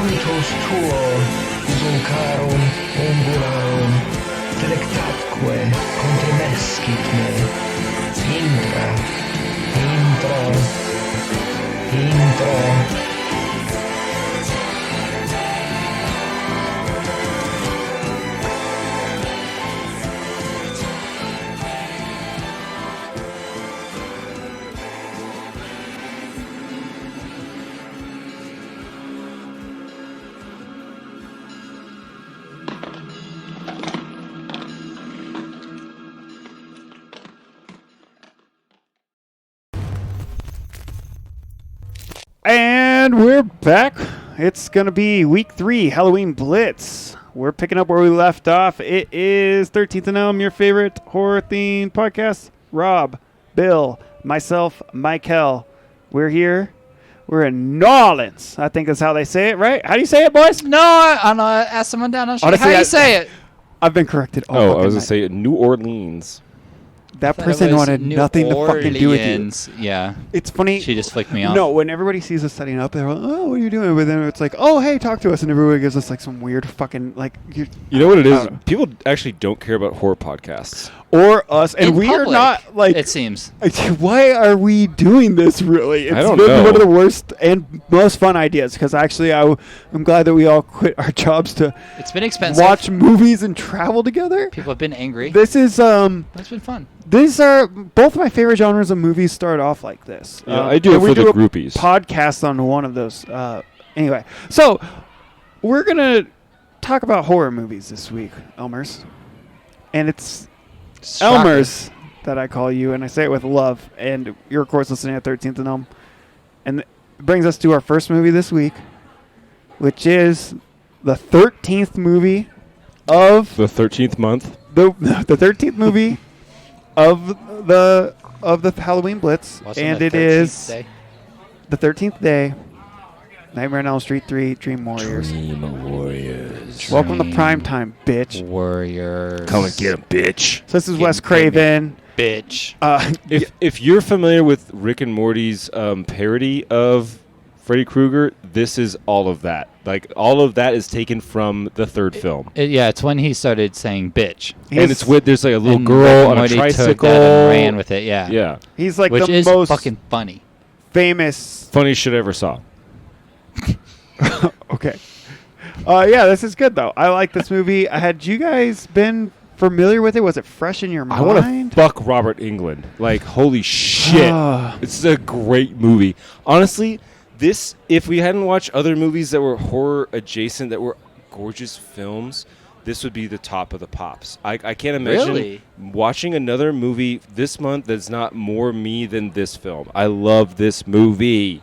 Quantos tuo usuncarum ungularum delectatque contremescit me. Intro. And we're back. It's going to be week 3, Halloween Blitz. We're picking up where we left off. It is 13th Elm, your favorite horror-themed podcast. Rob, Bill, myself, Michael. We're here. We're in New Orleans. I think that's how they say it, right? How do you say it, boys? No, I know. Ask someone down on street. How do you say it? I've been corrected. I was going to say New Orleans. That person wanted nothing to fucking do with you. Yeah. It's funny. She just flicked me off. No, when everybody sees us setting up, they're like, oh, what are you doing? But then it's like, oh, hey, talk to us. And everybody gives us like some weird fucking, like... You know what it is? People actually don't care about horror podcasts. Or us. And In we public, are not like... It seems. Why are we doing this, really? It's I don't been know. one of the worst and most fun ideas. Because actually, I'm glad that we all quit our jobs to... It's been expensive. Watch movies and travel together. People have been angry. This is... It's been fun. These are both my favorite genres of movies. Start off like this. Yeah, I do it for the groupies. Podcast on one of those. Anyway, so we're gonna talk about horror movies this week, Elmers, and it's Shocker. Elmers that I call you, and I say it with love. And you're of course listening to 13th and Elm, and it brings us to our first movie this week, which is the 13th movie of the 13th month. The 13th movie. Of the Halloween Blitz, Wasn't and the it 13th is day? the 13th day. Nightmare on Elm Street 3, Dream Warriors. Dream Warriors. Welcome to primetime, bitch. Warriors. Come and get 'em, bitch. So this is Wes Craven. Bitch. If you're familiar with Rick and Morty's parody of Freddy Krueger, this is all of that. Like, all of that is taken from the third film. It's when he started saying bitch. And it's with, there's like a little And girl on a Morty took tricycle. that and ran with it, yeah. Yeah. He's like Which the is most fucking funny. famous. Funniest shit I ever saw. Okay. Yeah, this is good, though. I like this movie. Had you guys been familiar with it? Was it fresh in your mind? I want to fuck Robert Englund. Like, holy shit. It's a great movie. Honestly, this, if we hadn't watched other movies that were horror adjacent, that were gorgeous films, this would be the top of the pops. I can't imagine watching another movie this month that's not more me than this film. I love this movie.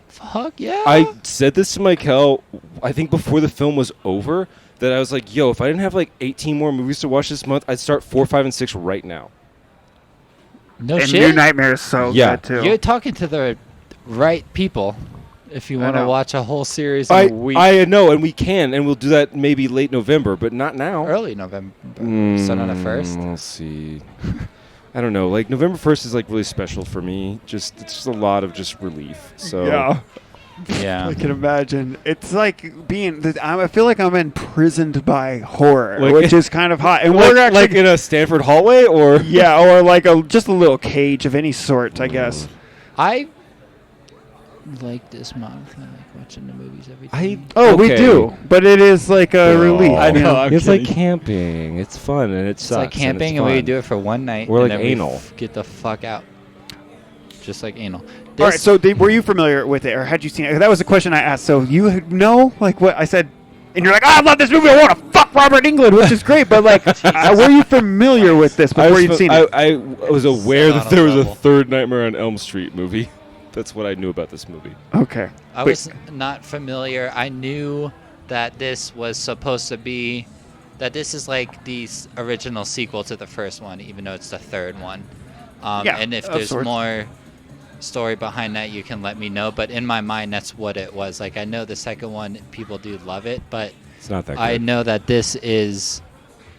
Fuck yeah. I said this to Michael, I think before the film was over, that I was like, yo, if I didn't have like 18 more movies to watch this month, I'd start 4, 5, and 6 right now. No and shit. New Nightmare is so good, too. You're talking to the right people if you want to watch a whole series in a week. I know, and we can, and we'll do that maybe late November, but not now. Early November. Start on the 1st. We'll see. I don't know. Like, November 1st is like really special for me. It's just a lot of just relief. So Yeah. I can imagine. It's like being... I feel like I'm imprisoned by horror, like, which is kind of hot. And like, we're actually... like in a Stanford hallway, or... Yeah, or like just a little cage of any sort, I guess. I like this month. I like watching the movies every day. We do. But it is like a relief. I know. I'm It's kidding. like camping. It's fun, and It's like camping, and we do it for one night. We're and like then we anal. Get the fuck out. Just like anal. All right, so were you familiar with it, or had you seen it? That was the question I asked. So you know, like what I said, and you're like, I love this movie. I want to fuck Robert Englund, which is great. But like, were you familiar with this before you'd seen it? I was aware that there was a third Nightmare on Elm Street movie. That's what I knew about this movie. Okay. I was not familiar. I knew that this was supposed to be, that this is like the original sequel to the first one, even though it's the third one. And if there's more story behind that, you can let me know. But in my mind, that's what it was. Like, I know the second one, people do love it, but it's not that good. I know that this is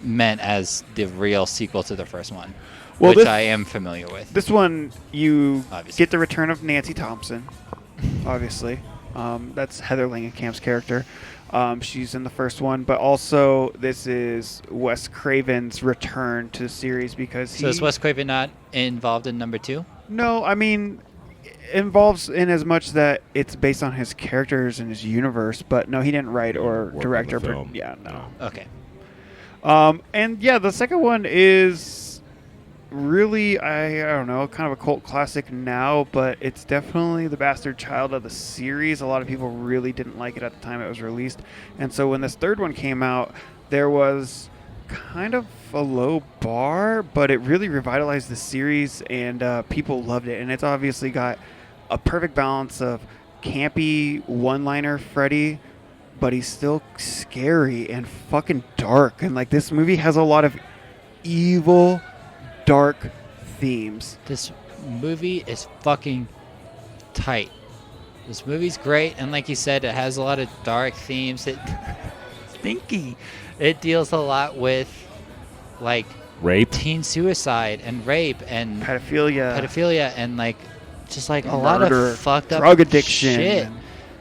meant as the real sequel to the first one. Well, which I am familiar with. This one, you obviously get the return of Nancy Thompson, obviously. That's Heather Langenkamp's character. She's in the first one, but also this is Wes Craven's return to the series because So is Wes Craven not involved in number 2? No, I mean, involves in as much that it's based on his characters and his universe, but no, he didn't write or Work direct on the or film. yeah, no. Okay. And yeah, the second one is really, I don't know, kind of a cult classic now, but it's definitely the bastard child of the series. A lot of people really didn't like it at the time it was released. And so when this third one came out, there was kind of a low bar, but it really revitalized the series and people loved it. And it's obviously got a perfect balance of campy one-liner Freddy, but he's still scary and fucking dark. And like this movie has a lot of evil, dark themes. This movie is fucking tight. This movie's great, and like you said, it has a lot of dark themes. It stinky. It deals a lot with like Rape. teen suicide and rape and Pedophilia. and like just like a Murder, lot of fucked up drug addiction. shit.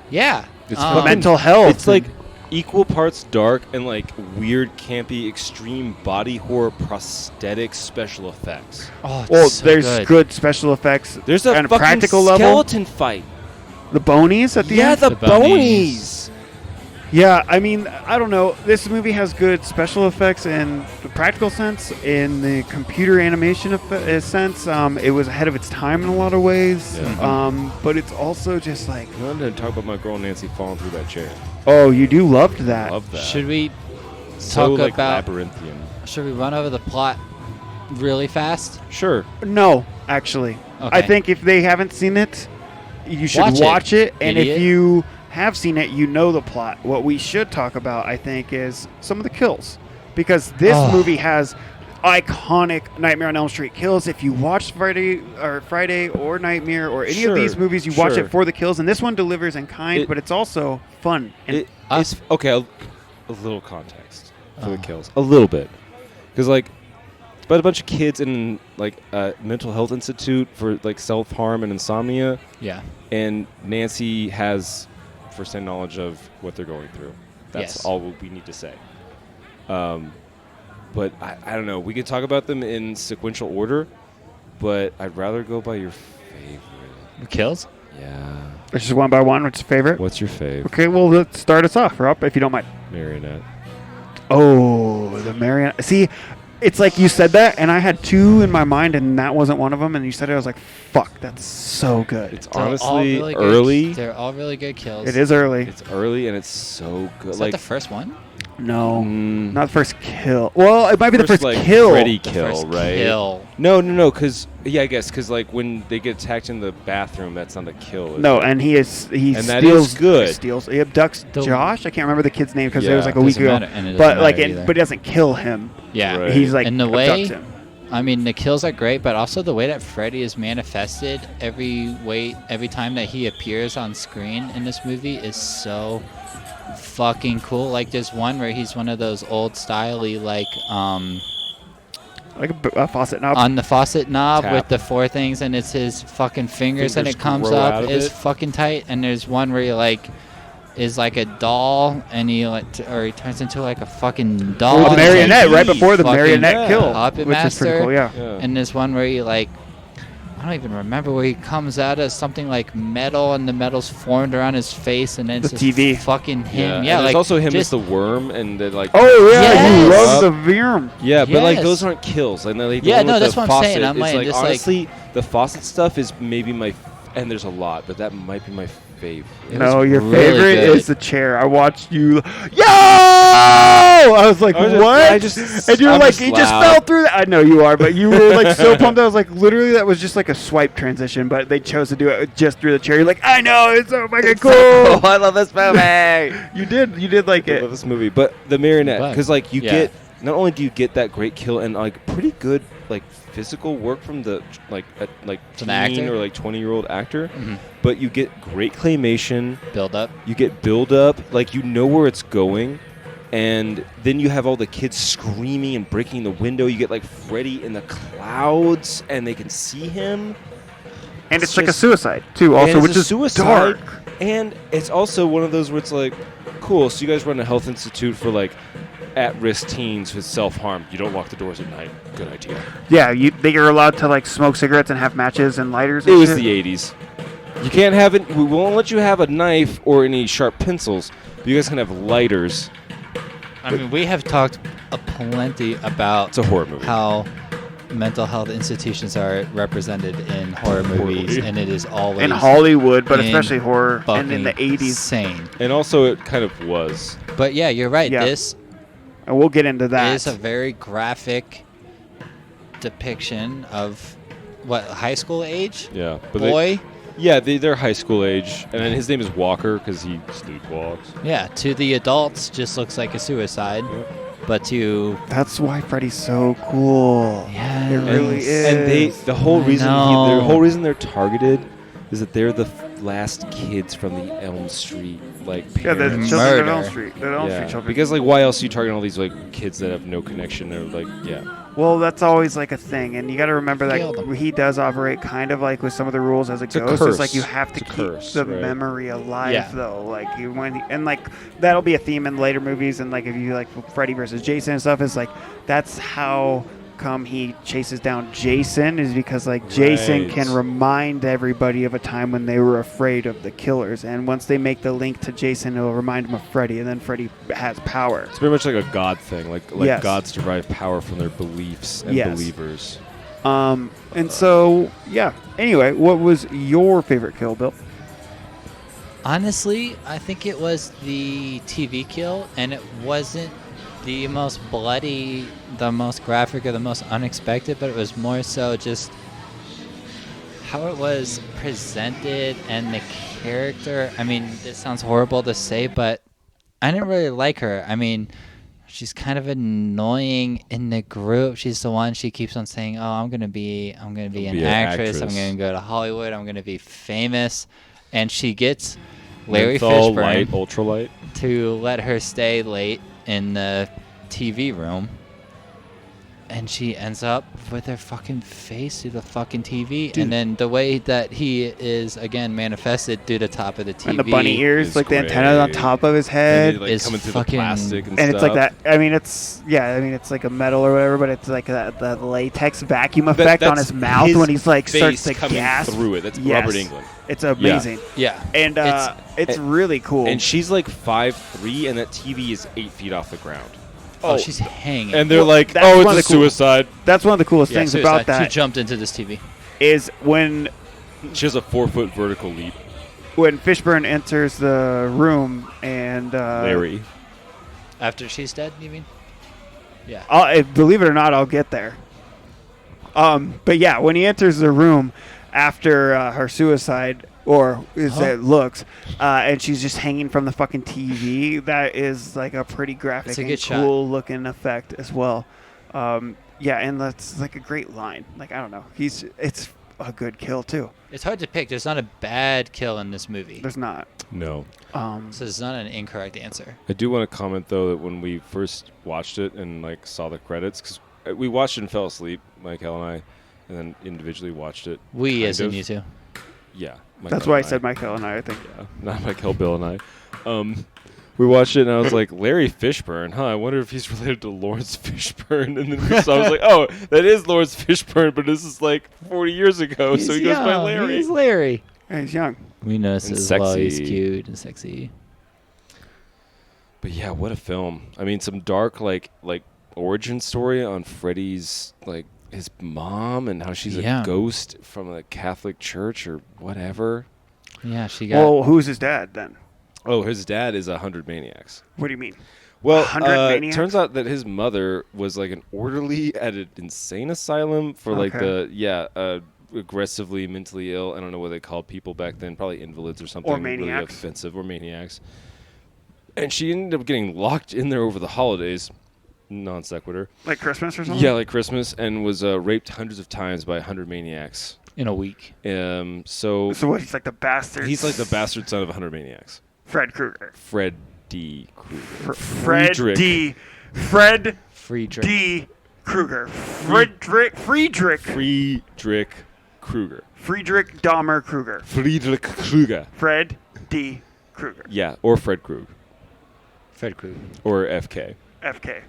Yeah. It's But mental health. It's like equal parts dark and like weird, campy, extreme body horror prosthetic special effects. Oh, it's well, so there's good special effects. There's a and fucking practical level. skeleton fight. The bonies at the Yeah, end. the The bonies. bonies. Yeah, I mean, I don't know. This movie has good special effects in the practical sense, in the computer animation sense. It was ahead of its time in a lot of ways. Yeah. But it's also just like, I wanted to talk about my girl Nancy falling through that chair. oh, you do loved that. Love that. Should we so talk like about? labyrinthian. Should we run over the plot really fast? Sure. No, actually. I Okay. think if they haven't seen it, you should Watch it, watch it. And idiot. if you have seen it, you know the plot. What we should talk about, I think, is some of the kills. Because this movie has iconic Nightmare on Elm Street kills. If you watch Friday or Nightmare or any of these movies, you watch it for the kills. And this one delivers in kind, but it's also fun. And Us- It's okay. A little context for the kills, a little bit, because like it's about a bunch of kids in like a mental health institute for like self harm and insomnia, Yeah. and Nancy has first-hand knowledge of what they're going through. That's Yes. all we need to say. But I don't know. We can talk about them in sequential order, but I'd rather go by your favorite. Kills? Yeah. it's just one by one. What's your favorite? What's your fave? Okay, well, let's start us off, Rob, if you don't mind. Marionette. Oh, the Marionette. See, it's like you said that, and I had two in my mind, and that wasn't one of them. And you said it, I was like, "Fuck, that's so good." It's They're all honestly really good- early. They're all really good kills. It is early. It's early and it's so good. Is like that the first one? No, Mm. not the first kill. Well, it might be the first like kill. Freddy The kill, first right? kill. No, because I guess because like when they get attacked in the bathroom, that's not a kill. Is No, it? and he And that steals. is good. Steals. He abducts The- Josh. I can't remember the kid's name because it was Yeah. like a week Doesn't ago. matter, and it doesn't But like, matter either. but he doesn't kill him. Yeah. Right. He's like And the abducts way, him. I mean, the kills are great, but also the way that Freddy is manifested every time that he appears on screen in this movie is so fucking cool. Like there's one where he's one of those old styley like Like a faucet knob. on the faucet knob Tap. with the four things, and it's his fucking fingers and Fingers it comes grow out up of is it. fucking tight. And there's one where he like is like a doll and he or he turns into like a fucking doll. Or the and it's marionette like right before the fucking marionette kill, puppet which is pretty master. cool. Yeah. Yeah. And there's one where he like I don't even remember where he comes out as something like metal and the metal's formed around his face and then it's The just TV. fucking him. and Yeah, there's like also him as just, the worm and the like. Oh yeah, you Yes. love the Virm. Yeah, but like Yes. those aren't kills. And like, the Yeah, one no, with that's the what I'm saying. faucet, I'm it's like, like just, like- honestly, the faucet stuff is maybe my, and there's a lot, but that might be my favorite. No, your really favorite good. is the chair. I watched you. Yo! I was like, I was just- what? I just- and you're I'm like, just he just loud. fell through that. I know you are, but you were like so pumped. I was like, literally, that was just like a swipe transition, but they chose to do it just through the chair. You're like, I know, it's so fucking cool. I love this movie. You did like I love it. this movie, but the marionette, But- because like you yeah. get not only do you get that great kill and like pretty good like physical work from the like From the actor? teen or like 20-year-old actor, Mhm. but you get great claymation. build up. You get build up, like you know where it's going, and then you have all the kids screaming and breaking the window. You get like Freddy in the clouds, and they can see him. And it's It's like a just- suicide too, And also, it's which a is suicide, dark. And it's also one of those where it's like, cool, so you guys run a health institute for like at-risk teens with self-harm. You don't lock the doors at night. Good idea. Yeah, they are allowed to like smoke cigarettes and have matches and lighters. It was the 80s. You can't have it. We won't let you have a knife or any sharp pencils, but you guys can have lighters. I mean, we have talked plenty about It's a horror movie. how mental health institutions are represented in horror movies, and it is always in Hollywood, but especially horror, and in the 80s. Insane. And also, it kind of was. But yeah, you're right. Yeah. This And we'll get into that. is a very graphic depiction of what, high school age? Yeah. But Boy? they're high school age, and then his name is Walker because he sleepwalks. Yeah, to the adults, just looks like a suicide. Yep. But to That's why Freddy's so cool. yeah, It really is. And the whole reason know. the whole reason they're targeted is that they're the last kids from the Elm Street Yeah, the parents. children of Murder. Elm Street. The Elm Street children. Because like why else are you targeting all these like kids that have no connection? They're like Well, that's always like a thing, and you got to remember Kill them. that he does operate kind of like with some of the rules as a It's a ghost. curse. It's like you have to It's a keep curse, the right? memory alive, Yeah. though. Like and like that'll be a theme in later movies, and like if you like Freddy versus Jason and stuff, is like that's how come he chases down Jason, is because like Jason Right. can remind everybody of a time when they were afraid of the killers, and once they make the link to Jason, it'll remind them of Freddy, and then Freddy has power. it's very much like a god thing. Like Yes. gods derive power from their beliefs and Yes. believers. And so yeah. Anyway, what was your favorite kill, Bill? honestly, I think it was the TV kill, and it wasn't the most bloody, the most graphic, or the most unexpected, but it was more so just how it was presented and the character. I mean, this sounds horrible to say, but I didn't really like her. I mean, she's kind of annoying in the group. She's the one, she keeps on saying, "Oh, I'm gonna be an actress. I'm gonna go to Hollywood. I'm gonna be famous," and she gets Larry Menthol, Fishburne light, ultralight. to let her stay late in the TV room, and she ends up with her fucking face through the fucking TV. Dude. And then the way that he is again manifested through the top of the TV, And the bunny ears, is like the antenna on great. top of his And head. it, like is coming through the fucking- plastic and And stuff. it's like that. I mean, it's like a metal or whatever, but it's like the latex vacuum effect on that's his mouth his when he's like starts face to coming gasp through it. That's Yes. Robert Englund. It's amazing, yeah, and it's really cool. And she's like 5'3", and that TV is 8 feet off the ground. oh, she's hanging. And they're Well, like, that's "Oh, one it's of a the cool- suicide." That's one of the coolest yeah, things suicide. about She that jumped into this TV. is when She has a 4-foot vertical leap. Fishburne enters the room and Larry. After she's dead, you mean? Yeah. Believe it or not, I'll get there. But yeah, when he enters the room after her suicide, or as it looks, and she's just hanging from the fucking TV, that is like a pretty graphic It's a and good shot. cool looking effect as well. Yeah, and that's like a great line. Like, I don't know. It's a good kill too. It's hard to pick. There's not a bad kill in this movie. There's not. No. So it's not an incorrect answer. I do want to comment though that when we first watched it and like saw the credits, because we watched it and fell asleep, Michael and I, and then individually watched it. We, kind as in of. you two. Yeah. That's Michael why I and said Michael and I think. Yeah, not Michael, Bill, and I. We watched it, and I was like, Larry Fishburne, huh? I wonder if he's related to Lawrence Fishburne. And then I was like, oh, that is Lawrence Fishburne, but this is like 40 years ago, so he goes by Larry. He's Larry. Yeah, he's young. We know this And as well. He's sexy. cute and sexy. But yeah, what a film. I mean, some dark, like origin story on Freddy's, like, his mom and how she's Yeah. a ghost from a Catholic church or whatever. Yeah, she got. Well, who's his dad then? Oh, his dad is 100 Maniacs. What do you mean? Well, 100 it Maniacs? turns out that his mother was like an orderly at an insane asylum for like aggressively mentally ill. I don't know what they called people back then, probably invalids or something. Or Really maniacs. offensive, or maniacs. And she ended up getting locked in there over the holidays, non sequitur. Like Christmas or something? Yeah, like Christmas, and was raped hundreds of times by 100 maniacs. in a week. So So what? He's like the bastard. he's like the bastard son of 100 maniacs. Fred Krueger. Fred D. Krueger. Fred Friedrich. D. Fred Free drink. D. Krueger. Friedrich. Friedrich Krueger. Friedrich Dahmer Krueger. Friedrich Krueger. Fred D. Krueger. Yeah, or Fred Krug. Fred Krueger. Or FK. FK.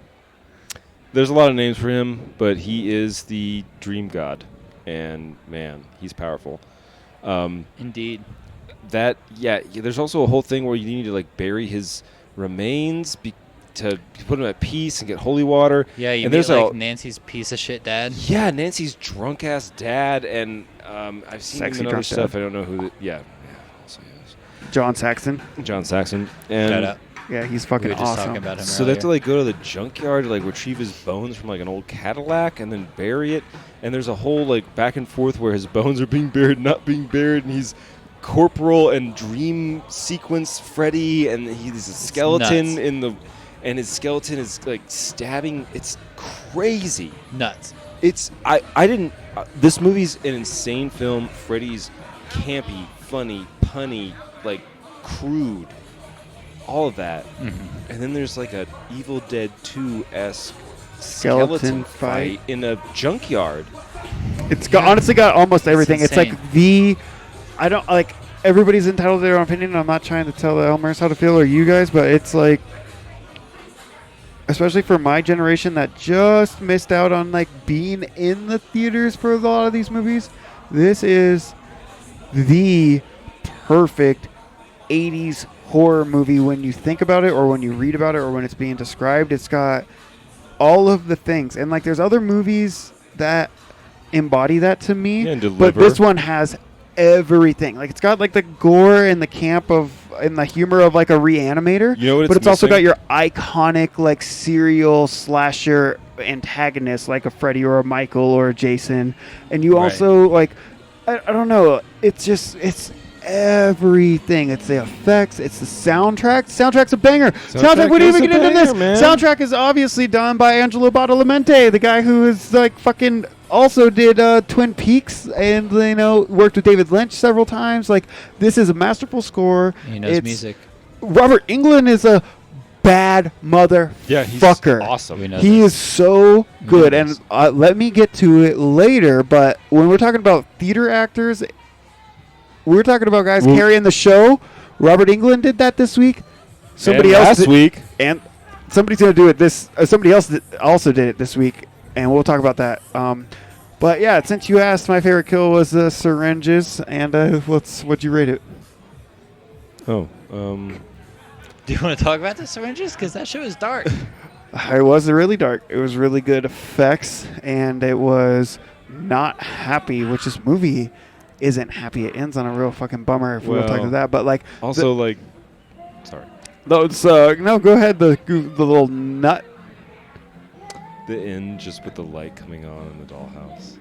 There's a lot of names for him, but he is the dream god. And, man, he's powerful. Indeed. There's also a whole thing where you need to, like, bury his remains to put him at peace and get holy water. Yeah, you and mean like Nancy's piece of shit dad? Yeah, Nancy's drunk-ass dad, and I've seen Sexy him in other drunk stuff. dad. I don't know who also yes. John Saxon. John Saxon. And Shout out. Yeah, he's We fucking were just awesome. talking about him so they have to earlier. like go to the junkyard to like retrieve his bones from like an old Cadillac and then bury it. And there's a whole like back and forth where his bones are being buried, not being buried, and he's corporal and dream sequence Freddy, and he's a skeleton nuts. and his skeleton is like stabbing. It's crazy. Nuts. I didn't. This movie's an insane film. Freddy's campy, funny, punny, like crude. All of that. Mm-hmm. And then there's like a Evil Dead 2-esque Skeleton fight in a junkyard. It's got, honestly got almost everything. It's like insane. I don't like, everybody's entitled to their own opinion. I'm not trying to tell the Elmers how to feel or you guys, but it's like, especially for my generation that just missed out on like being in the theaters for a lot of these movies, this is the perfect 80s horror movie when you think about it or when you read about it or when it's being described. It's got all of the things, and like there's other movies that embody that to me, Yeah, and but deliver. this one has everything. Like it's got like the gore and the camp of and the humor of like a Reanimator, You know what but it's also missing? got your iconic like serial slasher antagonist like a Freddy or a Michael or a Jason, and you Right. also like I don't know, it's everything. It's the effects. It's the soundtrack. Soundtrack's a banger. Soundtrack. We didn't is even a get into this. banger, man. Soundtrack is obviously done by Angelo Badalamenti, the guy who is like fucking also did Twin Peaks and worked with David Lynch several times. Like this is a masterful score. He knows music. Robert Englund is a bad motherfucker. Yeah, he's awesome. We know He this. is so good, Yes. and let me get to it later. But when we're talking about theater actors, we're talking about guys Well- carrying the show. Robert Englund did that this week. Somebody And else last did, week. and somebody's gonna do it this. Somebody else also did it this week, and we'll talk about that. But yeah, since you asked, my favorite kill was the syringes, and what'd you rate it? Oh, Do you want to talk about the syringes? Because that shit was dark. It was really dark. It was really good effects, and it was not happy, which this movie isn't happy. It ends on a real fucking bummer if we'll talk Well, to that. But like, also like, sorry, those no, go ahead. The little nut. the end just with the light coming on in the dollhouse.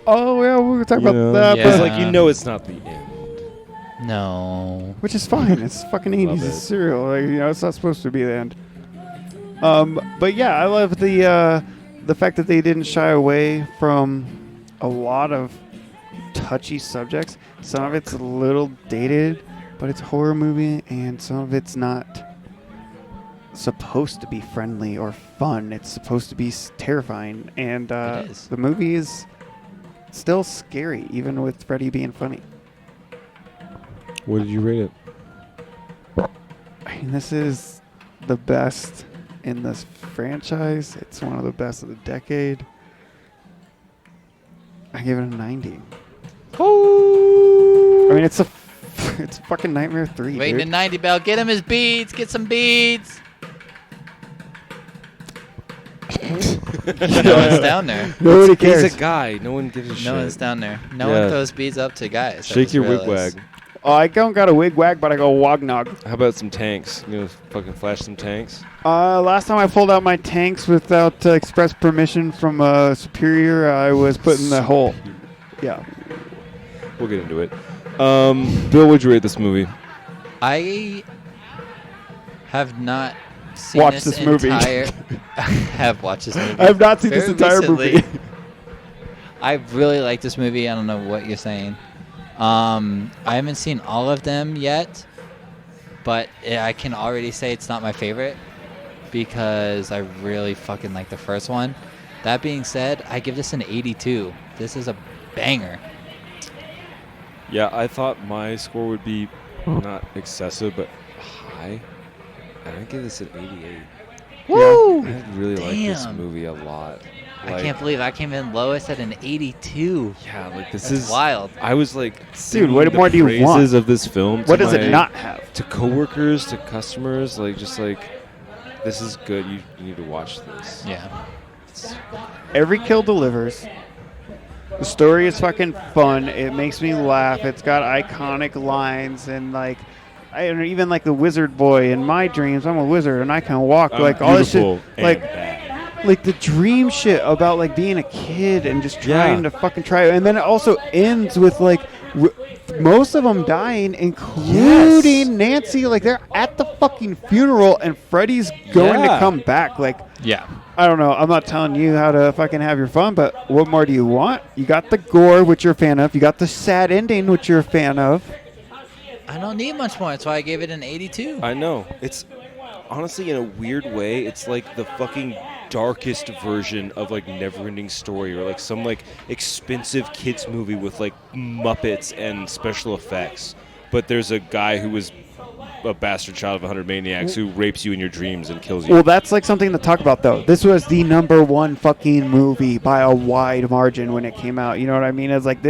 Oh yeah, we'll talk about that. Yeah. But It's like it's not the end. No. which is fine. It's fucking 80s. Love It's it. serial. Like, it's not supposed to be the end. But yeah, I love the fact that they didn't shy away from a lot of touchy subjects. Some of it's a little dated, but it's a horror movie, and some of it's not supposed to be friendly or fun. It's supposed to be terrifying, and It is. the movie is still scary, even with Freddy being funny. What did you rate it? I mean, this is the best in this franchise. It's one of the best of the decade. I give it a 90. I mean, it's fucking Nightmare 3, Waiting dude. at 90 bell. Get him his beads. Get some beads. No one's down there. Nobody cares. He's a guy. No one gives a shit. No one's down there. No Yeah. one throws beads up to guys. I Shake just your wig realized. wag. Oh, I don't got a wig wag, but I go wognog. How about some tanks? Fucking flash some tanks. Last time I pulled out my tanks without express permission from a superior, I was put in the hole. Yeah. We'll get into it. Bill, would you rate this movie? I have not seen Watched this movie. I have watched this movie. I have not seen this Very entire recently. movie. I really like this movie. I don't know what you're saying. I haven't seen all of them yet, but I can already say it's not my favorite because I really fucking like the first one. That being said, I give this an 82. This is a banger. Yeah, I thought my score would be not excessive, but high. And I give this an 88. Woo! I really like this Damn. movie a lot. I can't believe I came in lowest at an 82. Yeah, like this That's is wild. I was like, Dude, what the more do you want? praises of this film. What to does it my- not have? To coworkers, to customers, like just like, this is good. You need to watch this. Yeah. Every kill delivers. The story is fucking fun. It makes me laugh. It's got iconic lines and like, I don't know, even like the wizard boy in my dreams. I'm a wizard and I can walk. I'm like all this shit, beautiful and like bad. like the dream shit about like being a kid and just trying to fucking try. And then it also ends with like most of them dying, including Nancy. Like they're at the fucking funeral and Freddy's going to come back. Like. Yeah. I don't know. I'm not telling you how to fucking have your fun, but what more do you want? You got the gore, which you're a fan of. You got the sad ending, which you're a fan of. I don't need much more. That's why I gave it an 82. I know. It's honestly, in a weird way, it's like the fucking darkest version of like Neverending Story or like some like expensive kids movie with like Muppets and special effects. But there's a guy who was a bastard child of 100 maniacs who rapes you in your dreams and kills you. Well, that's like something to talk about, though. This was the #1 fucking movie by a wide margin when it came out. You know what I mean? It's like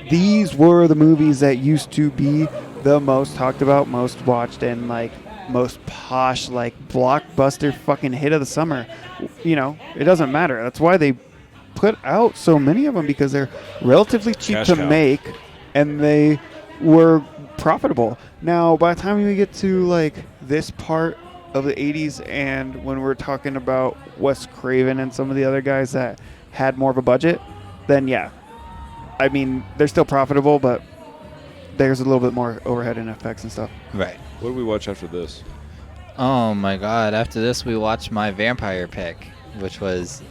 these were the movies that used to be the most talked about, most watched, and like most posh, like blockbuster fucking hit of the summer. You know, it doesn't matter. That's why they put out so many of them, because they're relatively cheap Cash to cow. make and they were profitable. Now, by the time we get to like this part of the 80s and when we're talking about Wes Craven and some of the other guys that had more of a budget, then yeah. I mean, they're still profitable, but there's a little bit more overhead and effects and stuff. Right. What do we watch after this? Oh my god. After this, we watched my vampire pick, which was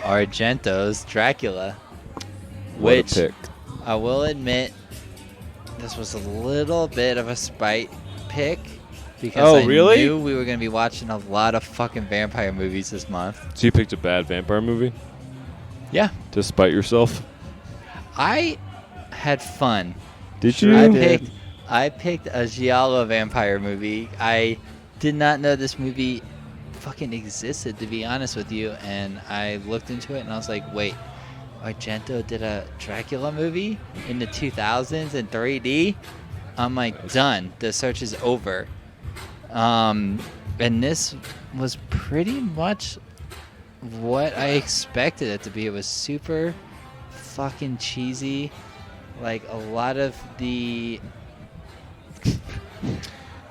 Argento's Dracula. What a Which pick. I will admit, this was a little bit of a spite pick because I really? knew we were going to be watching a lot of fucking vampire movies this month. So you picked a bad vampire movie Yeah. to spite yourself? I had fun. Did Sure you? I did. I picked a giallo vampire movie. I did not know this movie fucking existed, to be honest with you, and I looked into it and I was like, wait, Argento did a Dracula movie in the 2000s in 3D? I'm like, done. The search is over. And this was pretty much what I expected it to be. It was super fucking cheesy. Like, a lot of the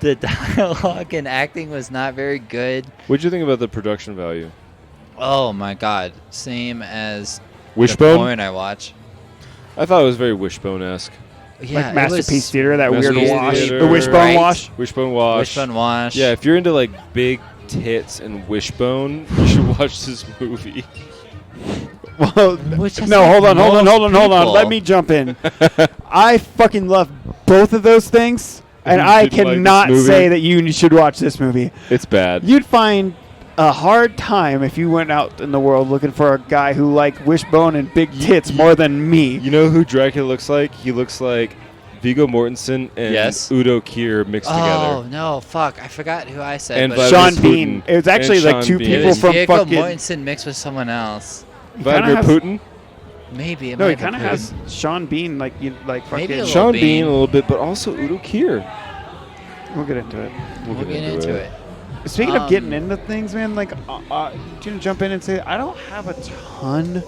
dialogue and acting was not very good. What'd you think about the production value? Oh my god. Same as the Wishbone? porn I watch. I thought it was very Wishbone-esque. Yeah, like it Masterpiece was Theater, that weird Masterpiece wash. Theater. The Wishbone Right. wash. Wishbone wash. Wishbone wash. Yeah, if you're into like big tits and Wishbone, you should watch this movie. Well, Which is no, like hold on. most people. Let me jump in. I fucking love both of those things, and You I didn't like this cannot movie? say that you should watch this movie. It's bad. You'd find a hard time if you went out in the world looking for a guy who liked Wishbone and big tits more than me. You know who Dracula looks like? He looks like Viggo Mortensen and Yes. Udo Kier mixed Oh together. no, fuck! I forgot who I said. And but Vladimir Sean Putin. Bean. It was actually And like Sean two Bean. it people was from Viggo fucking. Mortensen mixed with someone else. Vladimir has- Putin? Maybe it No, he might kind of have has Sean Bean, like Maybe fucking. a little Sean Bean. Bean a little bit, but also Udo Kier. We'll get into it. We'll get into it. Speaking of getting Um, into things, man, like, to jump in and say, I don't have a ton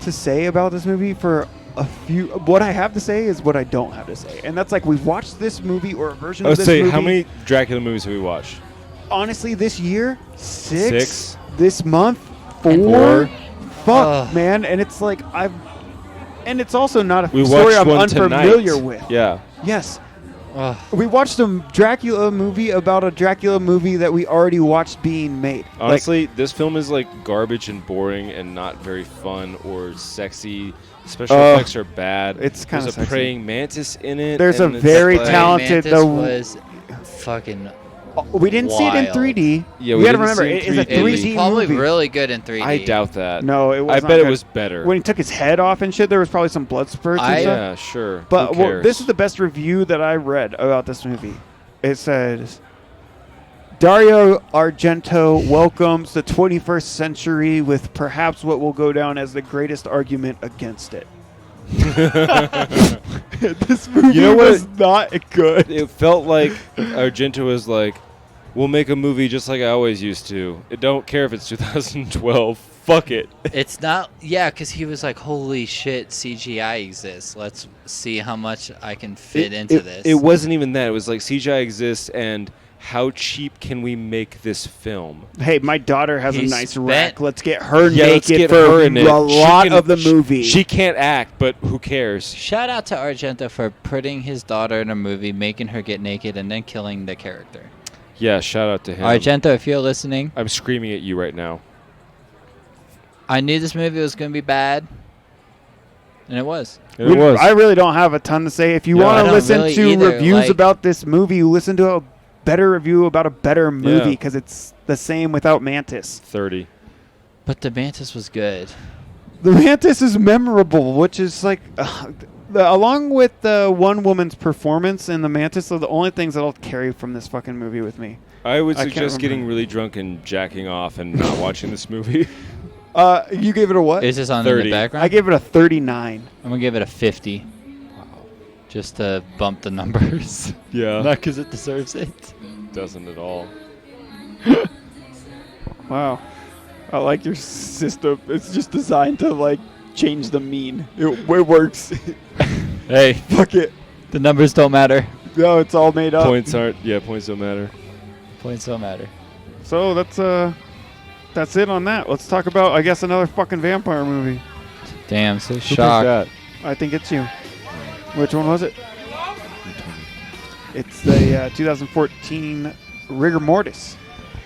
to say about this movie for a few. What I have to say is what I don't have to say. And that's like, we've watched this movie or a version I of would this say, movie. how many Dracula movies have we watched? Honestly, this year, 6. Six. This month, 4. Four. Fuck, Ugh. man. And it's like, and it's also not a We story watched I'm one unfamiliar tonight. with. Yeah. Yes. Ugh. We watched a Dracula movie about a Dracula movie that we already watched being made. Honestly, this film is like garbage and boring and not very fun or sexy. Special effects are bad. It's kinda There's a sexy. praying mantis in it. There's a and it's very like- talented- Mantis the- was fucking We didn't see it in wild. 3D. Yeah, we we got to didn't remember, see it it in is a 3D. 3D It was probably movie. really good in 3D. I doubt that. No, it was I not bet good. it was better. When he took his head off and shit, there was probably some blood spurts and stuff. Yeah, sure. But Who well, cares? this is the best review that I read about this movie. It says, Dario Argento welcomes the 21st century with perhaps what will go down as the greatest argument against it. This movie was not good. It felt like Argento was like, we'll make a movie just like I always used to. I don't care if it's 2012. Fuck it. It's not, yeah, because he was like, holy shit, CGI exists. Let's see how much I can fit into this. It wasn't even that. It was like CGI exists and how cheap can we make this film? Hey, my daughter has He a nice spent- rack. Let's get her let's naked get for her in a it. lot of the movie. She can't act, but who cares? Shout out to Argento for putting his daughter in a movie, making her get naked, and then killing the character. Yeah, shout out to him. Argento, if you're listening, I'm screaming at you right now. I knew this movie was going to be bad, and it was. It was. I really don't have a ton to say. If you Yeah. want I to don't listen really to either, reviews like- about this movie, listen to a better review about a better movie because it's the same without Mantis. 30. But the Mantis was good. The Mantis is memorable, which is like, along with the one woman's performance and the Mantis, are the only things that'll carry from this fucking movie with me. I would I can't suggest getting remember. really drunk and jacking off and not watching this movie. You gave it a what? Is this on in 30. the background? I gave it a 39. I'm going to give it a 50. Just to bump the numbers. Yeah. Not because it deserves it. Doesn't at all. Wow. I like your system. It's just designed to, like, change the mean. It works. Hey, Fuck it. the numbers don't matter. No, it's all made up. Points don't matter. Points don't matter. So that's it on that. Let's talk about, I guess, another fucking vampire movie. Damn, so Who picked shocked. that? I think it's you. Which one was it? It's the 2014 Rigor Mortis.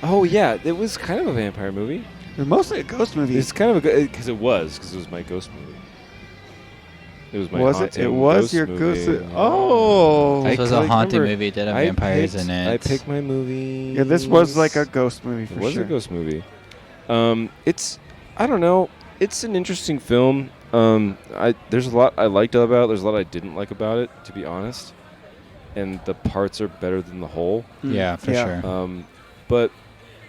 Oh, yeah. It was kind of a vampire movie. It was mostly a ghost movie. It's kind of a good... Because it was my ghost movie. It was my Was it? haunting It was ghost your movie. ghost. Oh. This was a can't haunted remember. movie that had vampires in it. I picked my movie. Yeah, this was like a ghost movie for It was sure. a ghost movie. It's... I don't know. It's an interesting film. There's a lot I liked about it. There's a lot I didn't like about it, to be honest. And the parts are better than the whole. Yeah, for Yeah. sure. But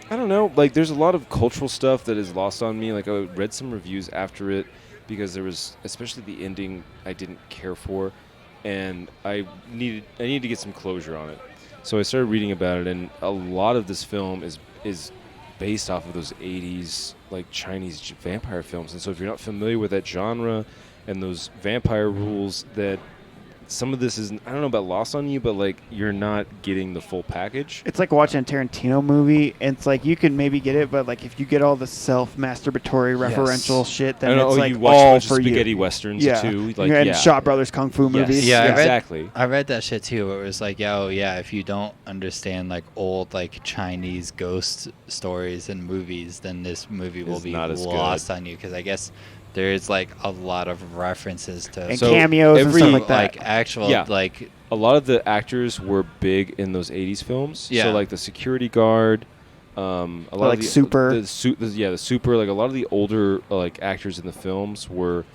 I don't know. Like, there's a lot of cultural stuff that is lost on me. Like, I read some reviews after it because there was, especially the ending, I didn't care for, and I needed to get some closure on it. So I started reading about it, and a lot of this film is based off of those 80s like Chinese vampire films. And so if you're not familiar with that genre and those vampire rules, that some of this is, I don't know about lost on you, but like you're not getting the full package. It's like watching a Tarantino movie, and it's like you can maybe get it, but like if you get all the self-masturbatory referential shit, then it's like you watch all a bunch for of spaghetti you. westerns Yeah, too. Like, and yeah. Shaw Brothers kung fu Yes. movies. Yeah, I read- exactly. I read that shit too, where it was like, if you don't understand like old like Chinese ghost stories and movies, then this movie will It's be not as lost on you, because I guess there is like a lot of references to and So cameos and every- stuff like that. like actual Yeah. like A lot of the actors were big in those 80s films. Yeah. So like the security guard, a lot like of the Super. the Super. Like a lot of the older like actors in the films were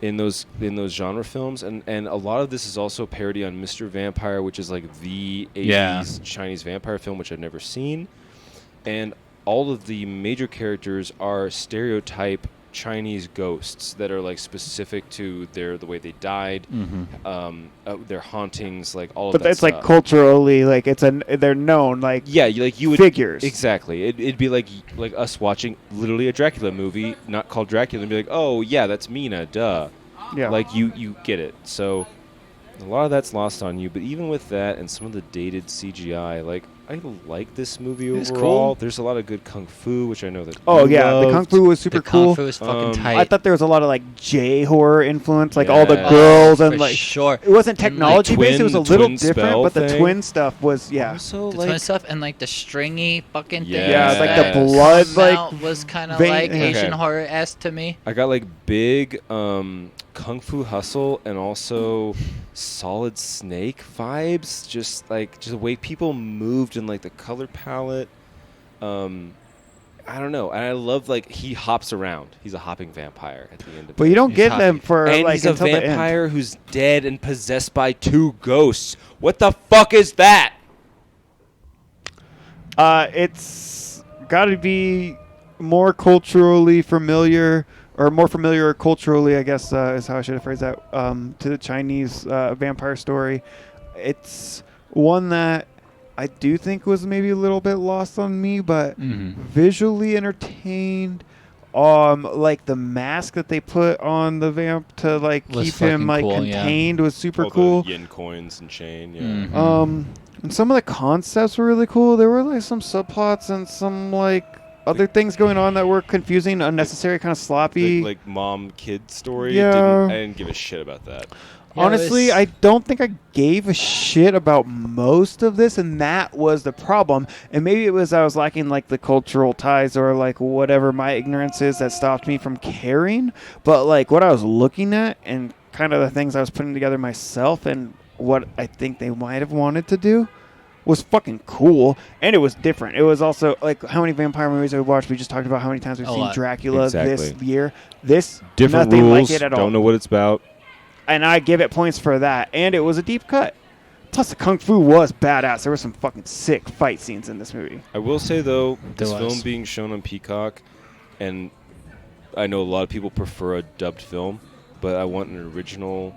in those genre films, and a lot of this is also parody on Mr. Vampire, which is like the 80s Chinese vampire film, which I've never seen. And all of the major characters are stereotype Chinese ghosts that are like specific to the way they died, their hauntings, like all of but that it's like stuff. culturally, like they're known, like Yeah, you would figures. Exactly. It'd be like us watching literally a Dracula movie, not called Dracula, and be like, oh yeah, that's Mina, duh. Yeah. Like you get it. So a lot of that's lost on you. But even with that and some of the dated CGI, like I like this movie It's overall. cool. There's a lot of good kung fu, which I know that. Oh you yeah, the loved. kung fu was super the kung cool. fu is fucking tight. I thought there was a lot of like J horror influence, like all the Yeah. girls for and like sure. it wasn't And, like, technology based. It was a the little twin different, spell but the thing. twin stuff was Also, The like twin stuff and like the stringy fucking thing. Yeah, it's like Yes. the blood, like was kind of vein- like Asian Okay. horror-esque to me. I got like big Kung Fu Hustle and also Solid Snake vibes. Just the way people moved and like the color palette. I don't know. And I love he hops around. He's a hopping vampire at the end of it. But you don't He's get them for and he's a until the end. vampire who's dead and possessed by 2 ghosts. What the fuck is that? It's got to be more culturally familiar, or more familiar culturally, I guess, is how I should have phrased that, to the Chinese vampire story. It's one that I do think was maybe a little bit lost on me, but visually entertained. Like the mask that they put on the vamp to keep him cool, contained was super All cool. the yin coins and chain, yeah. And some of the concepts were really cool. There were some subplots and some other things going on that were confusing, unnecessary, kind of sloppy. Like mom-kid story. Yeah. I didn't give a shit about that. Yeah, Honestly, I don't think I gave a shit about most of this, and that was the problem. And maybe it was I was lacking the cultural ties or whatever my ignorance is that stopped me from caring. But what I was looking at and kind of the things I was putting together myself and what I think they might have wanted to do was fucking cool, and it was different. It was also how many vampire movies have we watched? We just talked about how many times we've seen Dracula this year. This Different nothing rules. like it at all. Don't know what it's about. And I give it points for that. And it was a deep cut. Plus, the kung fu was badass. There were some fucking sick fight scenes in this movie. I will say, though, this film being shown on Peacock, and I know a lot of people prefer a dubbed film, but I want an original,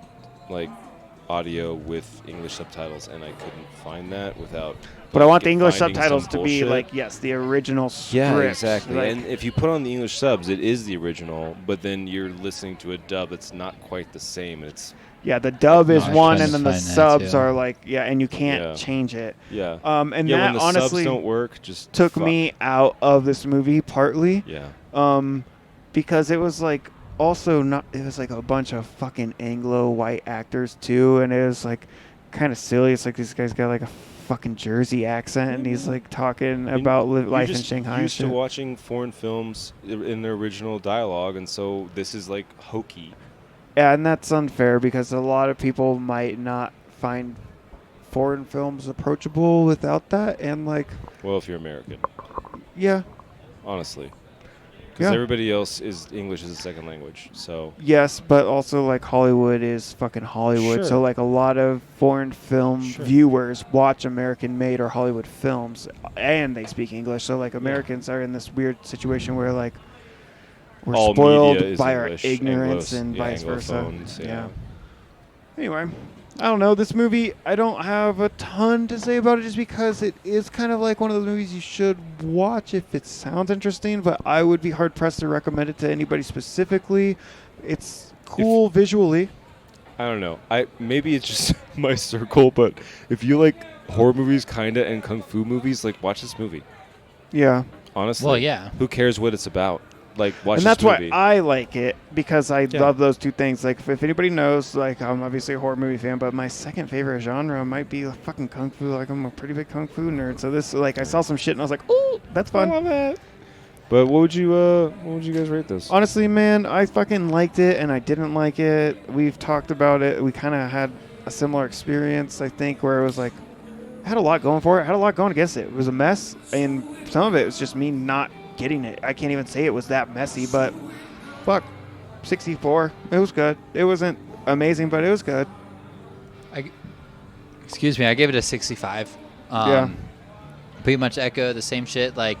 audio with English subtitles, and I couldn't find that without... But I want the English finding subtitles some to be, bullshit. yes, the original script. Yeah, exactly. And if you put on the English subs, it is the original, but then you're listening to a dub that's not quite the same. It's the dub is I was one, trying and to then the find that subs too. are and you can't change it. Yeah. And when that the honestly subs don't work, just took me out of this movie partly. Yeah. Because it was also not. It was a bunch of fucking Anglo white actors too, and it was kind of silly. It's this guy's got a fucking Jersey accent, and he's talking about life in Shanghai. You're used and to shit. watching foreign films in their original dialogue, and so this is hokey. Yeah, and that's unfair because a lot of people might not find foreign films approachable without that, and Well, if you're American, yeah, honestly, because everybody else is English as a second language. So yes, but also Hollywood is fucking Hollywood, Sure. so a lot of foreign film viewers watch American-made or Hollywood films, and they speak English. So Americans are in this weird situation where we're all spoiled media is by English, our ignorance and vice versa. Anglophones, Yeah. Anyway, I don't know. This movie, I don't have a ton to say about it just because it is kind of one of those movies you should watch if it sounds interesting, but I would be hard-pressed to recommend it to anybody specifically. It's cool visually. I don't know. Maybe it's just my circle, but if you like horror movies, kinda, and kung fu movies, watch this movie. Yeah. Honestly. Well, yeah. Who cares what it's about? Watch and that's this movie. why I like it, because I love those two things. If anybody knows, I'm obviously a horror movie fan, but my second favorite genre might be fucking kung fu. I'm a pretty big kung fu nerd, so this I saw some shit and I was ooh, that's fun. I love it. But what would you guys rate this? Honestly, man, I fucking liked it and I didn't like it. We've talked about it. We kind of had a similar experience, I think, where it was it had a lot going for it, had a lot going against it. It was a mess, and some of it was just me not getting it. I can't even say it was that messy, but fuck, 64. It was good. It wasn't amazing, but it was good. Excuse me, I gave it a 65. Pretty much echo the same shit. It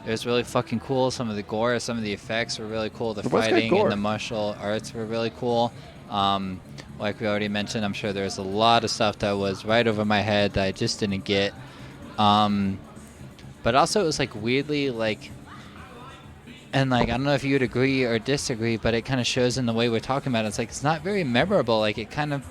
was really fucking cool. Some of the gore, some of the effects were really cool. The fighting and the martial arts were really cool. Like we already mentioned, I'm sure there's a lot of stuff that was right over my head that I just didn't get. But also it was weirdly and I don't know if you would agree or disagree, but it kind of shows in the way we're talking about it. It's it's not very memorable. It kind of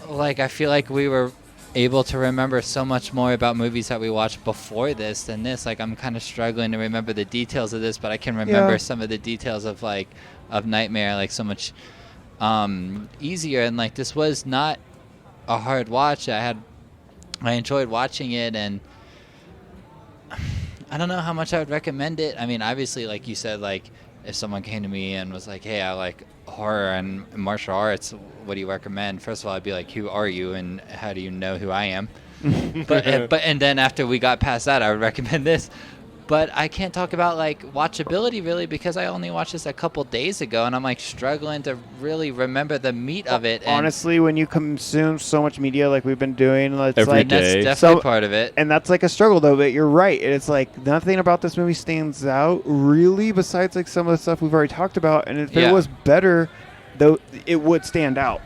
I feel we were able to remember so much more about movies that we watched before this than this. I'm kind of struggling to remember the details of this, but I can remember some of the details of of Nightmare so much easier. And this was not a hard watch. I enjoyed watching it, and I don't know how much I would recommend it. I mean, obviously, like you said, if someone came to me and was like, hey, I like horror and martial arts, what do you recommend? First of all, I'd be like, who are you and how do you know who I am? And then after we got past that, I would recommend this. But I can't talk about like watchability really because I only watched this a couple days ago and I'm like struggling to really remember the meat of it. Honestly, when you consume so much media like we've been doing, it's Every like day. That's definitely part of it. And that's like a struggle though. But you're right. It's like nothing about this movie stands out really, besides like some of the stuff we've already talked about. And if it was better, though, it would stand out.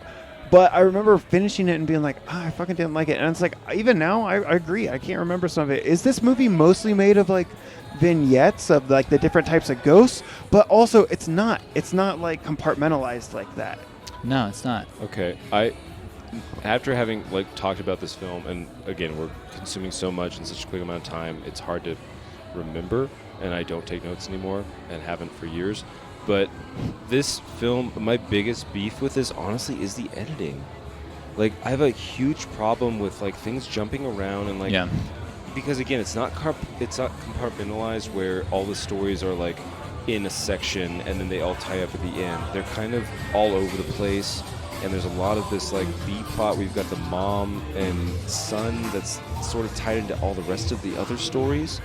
But I remember finishing it and being like, I fucking didn't like it. And it's like, even now, I agree. I can't remember some of it. Is this movie mostly made of like vignettes of like the different types of ghosts? But also, it's not. It's not like compartmentalized like that. No, it's not. Okay, after having like talked about this film, and again, we're consuming so much in such a quick amount of time, it's hard to remember, and I don't take notes anymore, and haven't for years. But this film, my biggest beef with this, honestly, is the editing. Like, I have a huge problem with like things jumping around and like, because again, it's not compartmentalized where all the stories are like in a section and then they all tie up at the end. They're kind of all over the place, and there's a lot of this like B plot. We've got the mom and son that's sort of tied into all the rest of the other stories.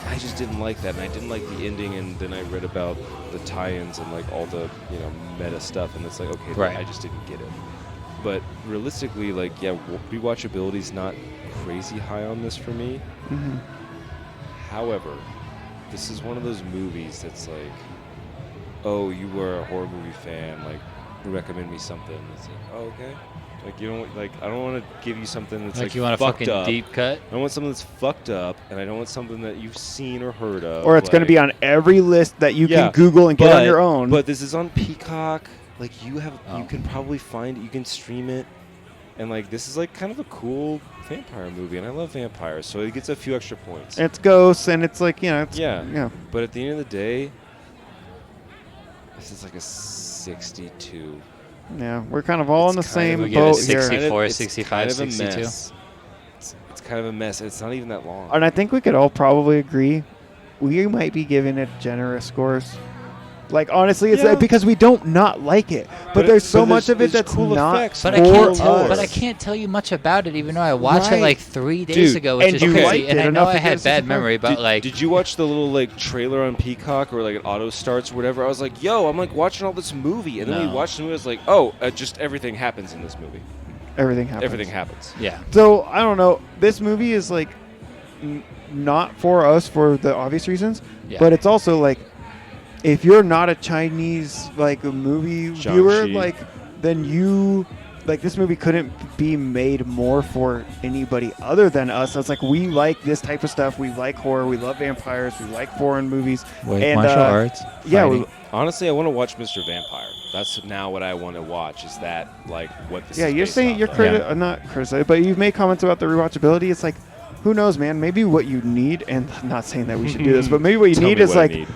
I just didn't like that, and I didn't like the ending, and then I read about the tie-ins and like all the meta stuff, and it's like, okay, I just didn't get it. But realistically, like, rewatchability's not crazy high on this for me. Mm-hmm. However, this is one of those movies that's like, oh, you were a horror movie fan, like, recommend me something. It's like, oh, okay. Like, you don't like. I don't want to give you something that's like you want a fucked fucking up. deep cut. I want something that's fucked up, and I don't want something that you've seen or heard of. Or it's going to be on every list that you can Google and get on your own. But this is on Peacock. Like, you can probably find it. You can stream it, and like this is like kind of a cool vampire movie, and I love vampires, so it gets a few extra points. It's ghosts, and it's like But at the end of the day, this is like a 62. Yeah, we're kind of all in the same we boat give it here. 64, 65, 62. It's kind of a mess. It's not even that long. And I think we could all probably agree we might be giving it generous scores. Like, honestly, it's because we don't not like it. But there's so much of it that's cool not effects. But I can't tell you much about it, even though I watched it like 3 days ago, which is crazy. And I know I had bad memory, but like... Did you watch the little like trailer on Peacock or like it auto starts or whatever? I was like, yo, I'm like watching all this movie. And then we watched the movie, I was like, oh, just everything happens in this movie. Everything happens. Everything happens. Yeah. So, I don't know. This movie is like not for us for the obvious reasons. Yeah. But it's also like, if you're not a Chinese like movie viewer, like, then this movie couldn't be made more for anybody other than us. It's like, we like this type of stuff. We like horror. We love vampires. We like foreign movies. And martial arts. Yeah. Honestly, I want to watch Mr. Vampire. That's now what I want to watch. Is that like what this? Yeah, is you're based saying off you're of. not criticizing, but you've made comments about the rewatchability. It's like, who knows, man? Maybe what you need, and I'm not saying that we should do this, but maybe what you need is like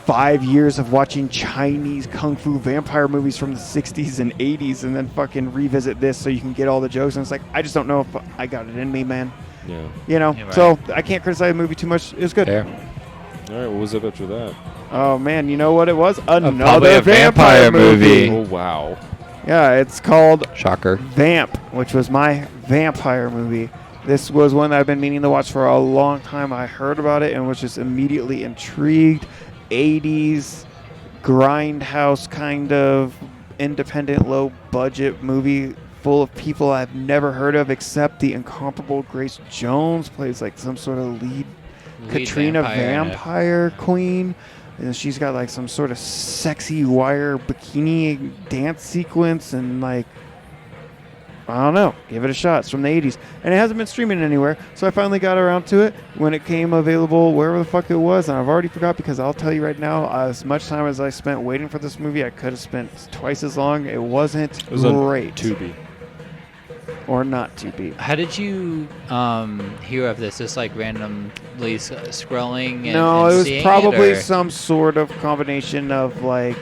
5 years of watching Chinese kung fu vampire movies from the 60s and 80s, and then fucking revisit this so you can get all the jokes. And it's like, I just don't know if I got it in me, man. Yeah. Right. So I can't criticize the movie too much. It was good. Fair. All right, what was up after that? Oh man, you know what it was? Probably a vampire movie. Oh wow. Yeah, it's called Shocker. Vamp, which was my vampire movie. This was one that I've been meaning to watch for a long time. I heard about it and was just immediately intrigued. 80s grindhouse kind of independent low budget movie full of people I've never heard of, except the incomparable Grace Jones plays like some sort of lead Katrina vampire queen, and she's got like some sort of sexy wire bikini dance sequence, and like, I don't know, give it a shot. It's from the 80s, and it hasn't been streaming anywhere, so I finally got around to it when it came available wherever the fuck it was, and I've already forgot, because I'll tell you right now, as much time as I spent waiting for this movie, I could have spent twice as long. It wasn't great. Tubi. Or not to be. How did you hear of this? Just like randomly scrolling? And, no, and it was seeing probably it, some sort of combination of like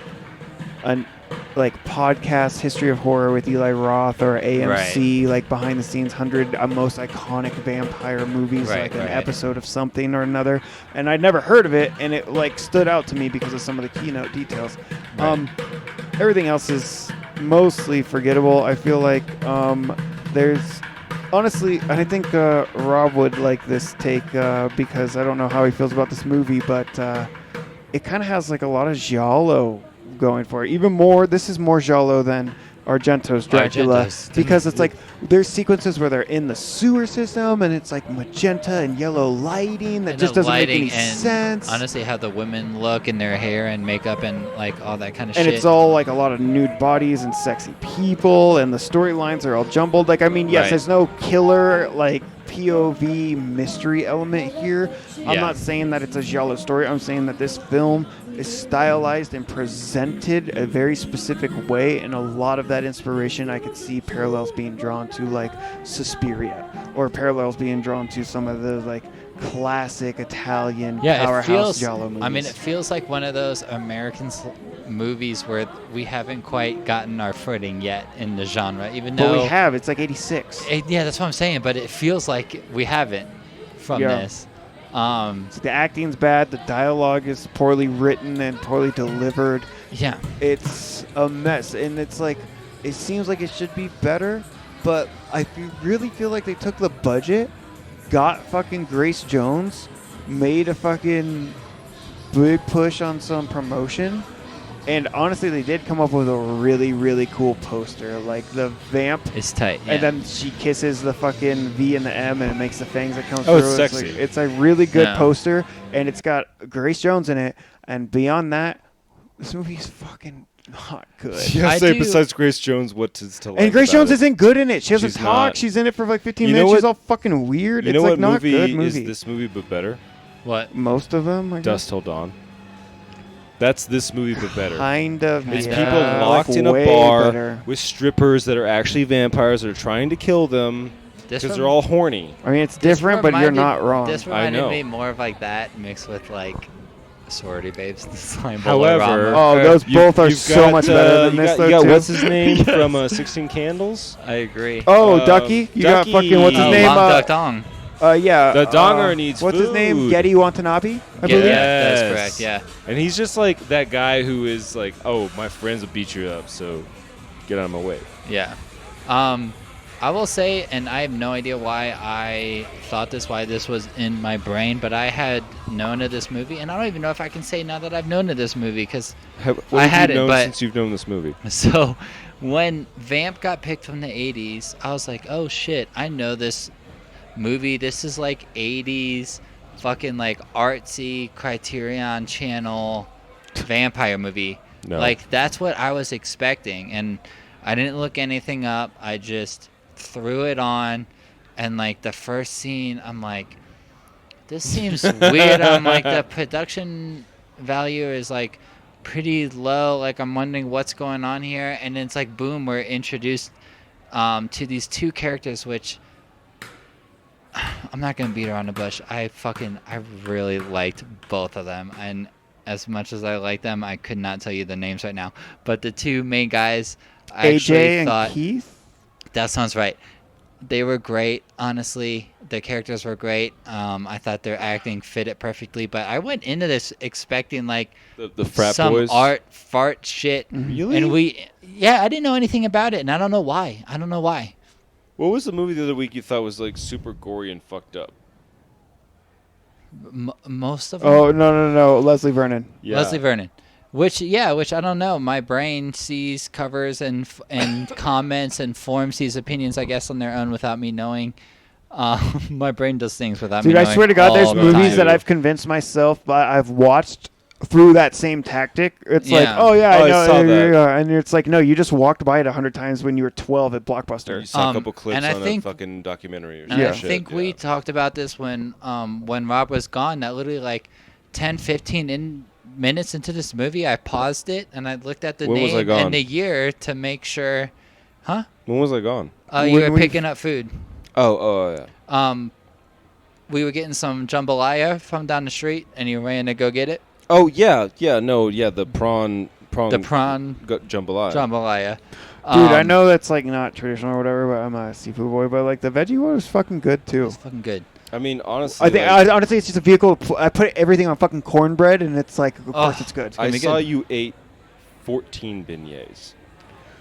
like podcast history of horror with Eli Roth or AMC, like behind the scenes 100 most iconic vampire movies, like an episode of something or another, and I'd never heard of it, and it like stood out to me because of some of the keynote details. Everything else is mostly forgettable. I feel like there's honestly, I think Rob would like this take because I don't know how he feels about this movie, but it kind of has like a lot of giallo going for it. Even more, this is more giallo than Argento's Dracula, because it's like there's sequences where they're in the sewer system and it's like magenta and yellow lighting that just doesn't make any sense. Honestly, how the women look in their hair and makeup and like all that kind of shit. And it's all like a lot of nude bodies and sexy people, and the storylines are all jumbled. Like, I mean, yes, there's no killer like POV mystery element here. I'm not saying that it's a giallo story. I'm saying that this film is stylized and presented a very specific way, and a lot of that inspiration I could see parallels being drawn to like Suspiria, or parallels being drawn to some of the like classic Italian powerhouse giallo movies. I mean, it feels like one of those American movies where we haven't quite gotten our footing yet in the genre, even though we have. It's like 86. Yeah, that's what I'm saying, but it feels like we haven't from this. So the acting's bad, the dialogue is poorly written and poorly delivered. Yeah. It's a mess, and it's like, it seems like it should be better, but I really feel like they took the budget, got fucking Grace Jones, made a fucking big push on some promotion, and honestly, they did come up with a really, really cool poster. Like, the Vamp. It's tight, And then she kisses the fucking V and the M, and it makes the fangs that come through. Oh, it's sexy. It's a really good poster, and it's got Grace Jones in it. And beyond that, this movie is fucking not good. Yeah, besides Grace Jones, what to like? And Grace Jones isn't good in it. She doesn't She's talk. not. She's in it for like 15 minutes. She's all fucking weird. You know it's what like not movie good movie. is this movie but better? What? Most of them, I guess. Dusk Till Dawn. That's this movie but better. Kind of. It's yeah. people locked in a bar with strippers that are actually vampires that are trying to kill them because they're all horny. I mean, it's different, but you're not wrong. This reminded me more of like that mixed with like Sorority Babes. However, those both are so much better than this. You got what's his name from 16 Candles? I agree. Oh, Ducky. You got fucking what's his name? Long Duck Dong. Yeah. The donger needs what's food. his name? Getty Watanabe, I believe. Yeah, that's correct, yeah. And he's just like that guy who is like, oh, my friends will beat you up, so get out of my way. Yeah. I will say, and I have no idea why I thought this, why this was in my brain, but I had known of this movie, and I don't even know if I can say now that I've known of this movie, because I had known it, but since you've known this movie. So when Vamp got picked from the 80s, I was like, oh shit, I know this movie. This is like 80s fucking like artsy Criterion Channel vampire movie. No. Like, that's what I was expecting, and I didn't look anything up. I just threw it on, and like the first scene, I'm like, this seems weird. I'm like, the production value is like pretty low. Like, I'm wondering what's going on here, and it's like, boom, we're introduced to these two characters, which I'm not gonna beat around the bush. I really liked both of them, and as much as I like them, I could not tell you the names right now. But the two main guys, I actually thought, and Keith? That sounds right. They were great, honestly. The characters were great. I thought their acting fit it perfectly. But I went into this expecting like the frat some boys. art fart shit. Really? And I didn't know anything about it, and I don't know why. What was the movie the other week you thought was like super gory and fucked up? Most of them. Oh, no. Leslie Vernon. Yeah. Leslie Vernon. Which I don't know. My brain sees covers and comments and forms these opinions, I guess, on their own without me knowing. My brain does things without me knowing. Dude, I swear to God, there's all the movies time. that I've convinced myself, but I've watched through that same tactic. It's like, Yeah. oh, yeah, I I know. saw that. And it's like, no, you just walked by it 100 times when you were 12 at Blockbuster. You saw a couple clips and I on think- a fucking documentary or And some I shit. think we talked about this when Rob was gone, that literally like 10, 15 minutes into this movie, I paused it and I looked at the When was I name gone? and the year to make sure. Huh? When was I gone? You were picking up food. Oh, yeah. We were getting some jambalaya from down the street, and you ran to go get it. Oh, yeah. The prawn jambalaya. Jambalaya. Dude, I know that's like not traditional or whatever, but I'm a seafood boy. But like the veggie one was fucking good too. It's fucking good. I mean, honestly, I think honestly it's just a vehicle. I put everything on fucking cornbread, and it's like, of course, it's good. I saw you ate 14 beignets.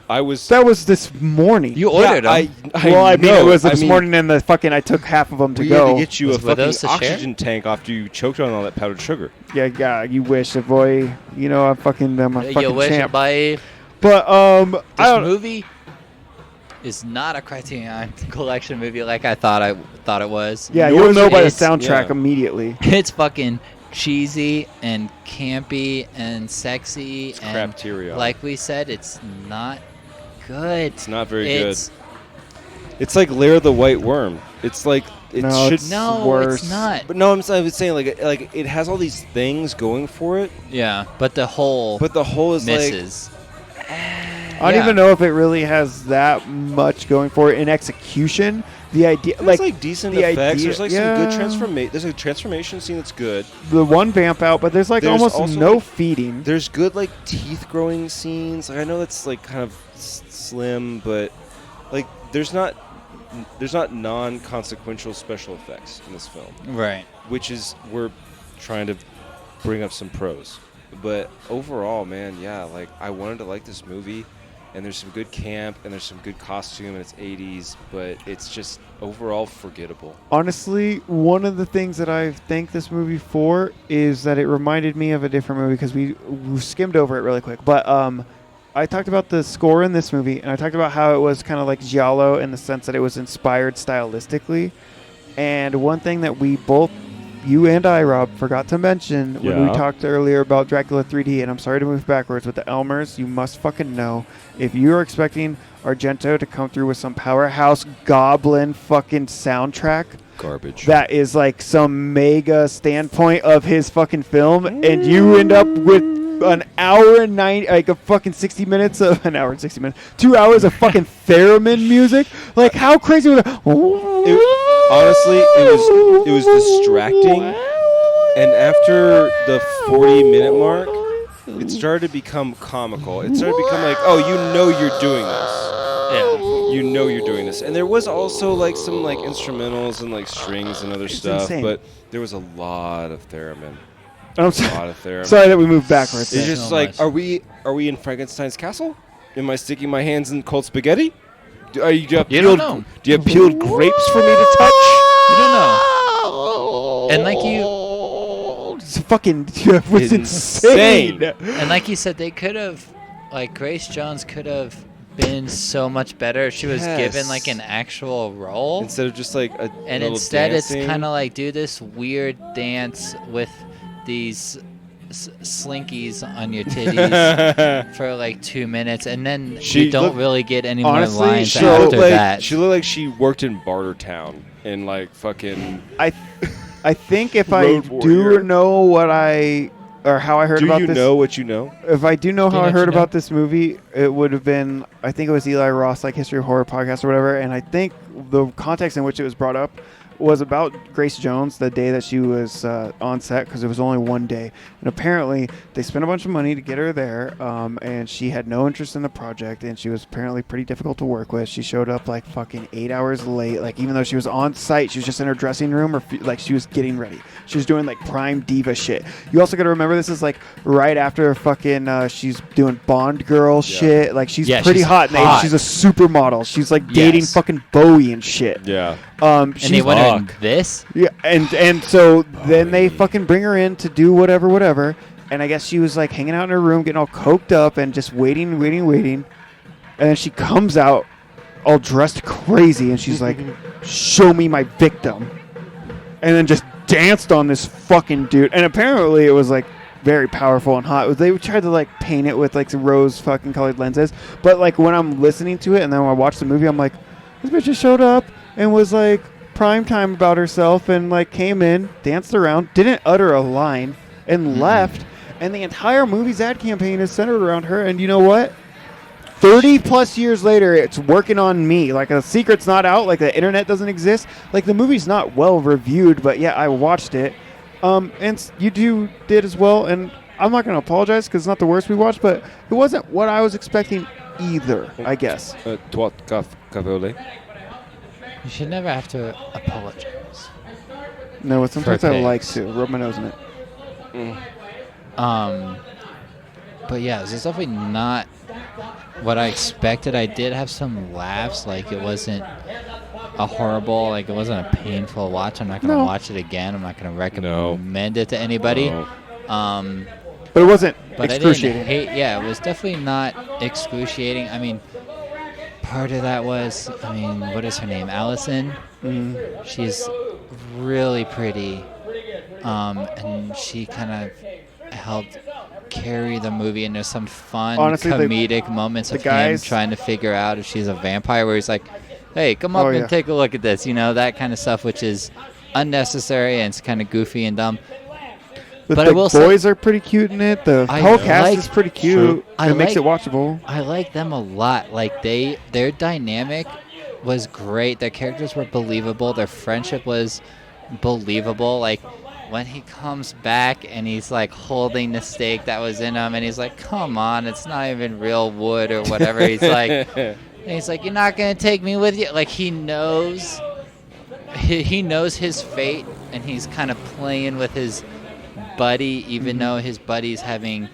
That was this morning. You ordered them. I mean, it was this morning, and I took half of them to go. We had to get you a fucking oxygen tank after you choked on all that powdered sugar. Yeah, you wish, boy. You know, I'm a fucking you wish, champ. Boy. But this movie is not a Criterion Collection movie like I thought it was. Yeah, you'll know by the soundtrack immediately. It's fucking cheesy and campy and sexy. It's and crapteria. Like we said, it's not good. It's not very good. It's like Lair of the White Worm. It's like it's worse. It's not. But no, I'm saying like it has all these things going for it. Yeah, but the whole is misses. I don't even know if it really has that much going for it in execution. The idea, there's like decent effects. There's like some good transformation. There's a transformation scene that's good. The one vamp out, but there's almost no like, feeding. There's good like teeth growing scenes. Like I know that's like kind of slim, but like there's not non-consequential special effects in this film. Right. Which is we're trying to bring up some pros. But overall, man, yeah, like I wanted to like this movie. And there's some good camp, and there's some good costume, and it's 80s, but it's just overall forgettable. Honestly, one of the things that I thank this movie for is that it reminded me of a different movie, because we skimmed over it really quick. But I talked about the score in this movie, and I talked about how it was kind of like Giallo in the sense that it was inspired stylistically. And one thing that we both, you and I, Rob, forgot to mention when we talked earlier about Dracula 3D, and I'm sorry to move backwards, with the Elmers, you must fucking know, if you're expecting Argento to come through with some powerhouse goblin fucking soundtrack, garbage, that is like some mega standpoint of his fucking film, and you end up with an hour and 90, like a fucking 60 minutes of, an hour and 60 minutes, 2 hours of fucking theremin music, like how crazy was that? Honestly, it was distracting, and after the 40-minute mark, it started to become comical. It started to become like, oh, you know you're doing this. Yeah. You know you're doing this. And there was also like some like instrumentals and like strings and other stuff, insane. But there was a lot of theremin. Sorry that we moved backwards. It's just like, are we in Frankenstein's castle? Am I sticking my hands in cold spaghetti? Do you have peeled grapes for me to touch? You don't know. And like it's fucking was insane. And like you said, they could have, like Grace Jones could have been so much better if she was given like an actual role instead of just like a. And instead, dancing. It's kind of like do this weird dance with these slinkies on your titties for like 2 minutes, and then you don't really get any more lines after that. She looked like she worked in Bartertown in like fucking. I think if I do know what how I heard about this. Do you know what you know? If I do know how I heard about this movie, it would have been, I think it was Eli Ross, like History of Horror podcast or whatever, and I think the context in which it was brought up was about Grace Jones the day that she was on set, because it was only one day. And apparently they spent a bunch of money to get her there, and she had no interest in the project, and she was apparently pretty difficult to work with. She showed up like fucking 8 hours late. Like even though she was on site, she was just in her dressing room, or like she was getting ready. She was doing like prime diva shit. You also got to remember this is like right after fucking she's doing Bond girl shit. Like she's pretty hot in the 80s. She's a supermodel. She's like dating fucking Bowie and shit. Yeah. And they went in this? Yeah, and so then they fucking bring her in to do whatever, and I guess she was like hanging out in her room, getting all coked up and just waiting, and then she comes out all dressed crazy, and she's like, show me my victim, and then just danced on this fucking dude, and apparently it was like very powerful and hot. They tried to like paint it with like some rose fucking colored lenses, but like when I'm listening to it and then when I watch the movie, I'm like, this bitch just showed up and was like prime time about herself, and like came in, danced around, didn't utter a line, and left. And the entire movie's ad campaign is centered around her. And you know what? 30 plus years later, it's working on me. Like the secret's not out. Like the internet doesn't exist. Like the movie's not well reviewed, but yeah, I watched it. And you did as well. And I'm not going to apologize because it's not the worst we watched, but it wasn't what I was expecting either, I guess. Twat cavole. You should never have to apologize. No, but sometimes I pigs. like to. Rub my nose in it. But yeah, this is definitely not what I expected. I did have some laughs. Like, it wasn't a horrible, like, it wasn't a painful watch. I'm not going to watch it again. I'm not going to recommend it to anybody. No. But it wasn't But excruciating. I didn't hate, yeah, it was definitely not excruciating. I mean, part of that was, I mean, what is her name? Allison? Mm. She's really pretty. And she kind of helped carry the movie, and there's some fun comedic moments of him trying to figure out if she's a vampire, where he's like, hey, come up and take a look at this, you know, that kind of stuff, which is unnecessary and it's kind of goofy and dumb. But the boys are pretty cute in it. The whole cast is pretty cute. It makes it watchable. I like them a lot. Like, their dynamic was great. Their characters were believable. Their friendship was believable. Like, when he comes back and he's like holding the stake that was in him, and he's like, come on, it's not even real wood or whatever. He's like, you're not gonna take me with you. Like, he knows his fate, and he's kind of playing with his buddy, even though his buddy's having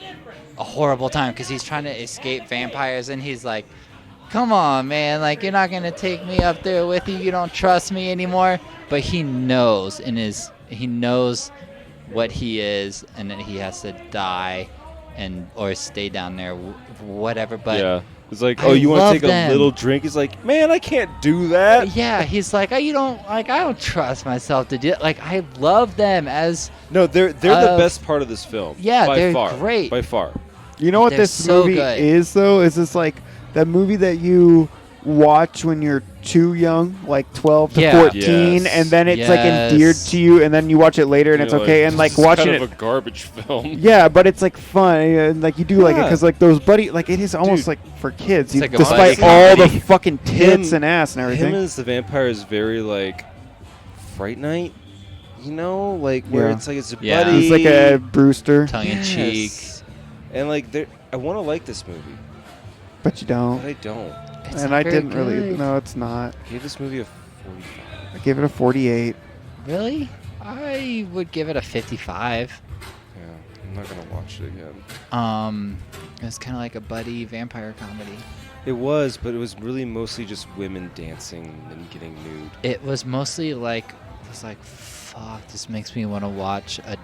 a horrible time because he's trying to escape vampires, and he's like, come on, man, like, you're not gonna take me up there with you. You don't trust me anymore. But he knows he knows what he is, and that he has to die or stay down there, whatever. But yeah, it's like, oh, you want to take a little drink? He's like, man, I can't do that. Yeah, he's like, I don't trust myself to do it. Like, I love them as they're the best part of this film. Yeah, by they're far, great by far. You know what this movie is, though? Is this like that movie that you watch when you're too young, like 12 to 14, and then it's like endeared to you, and then you watch it later and it's okay, and like watching kind of a garbage film. Yeah, but it's like fun, and like you do like it because like those like it is almost like for kids, like despite all the fucking tits and ass and everything. Him as the vampire is very like Fright Night, you know, like where it's like it's a buddy. He's like a Brewster, tongue in cheek, and like I want to like this movie, but you don't. But I don't. And I didn't really. No, it's not. I gave this movie a 45. I gave it a 48. Really? I would give it a 55. Yeah, I'm not gonna watch it again. It was kind of like a buddy vampire comedy. It was, but it was really mostly just women dancing and getting nude. It was mostly like, it was like, fuck, this makes me want to watch a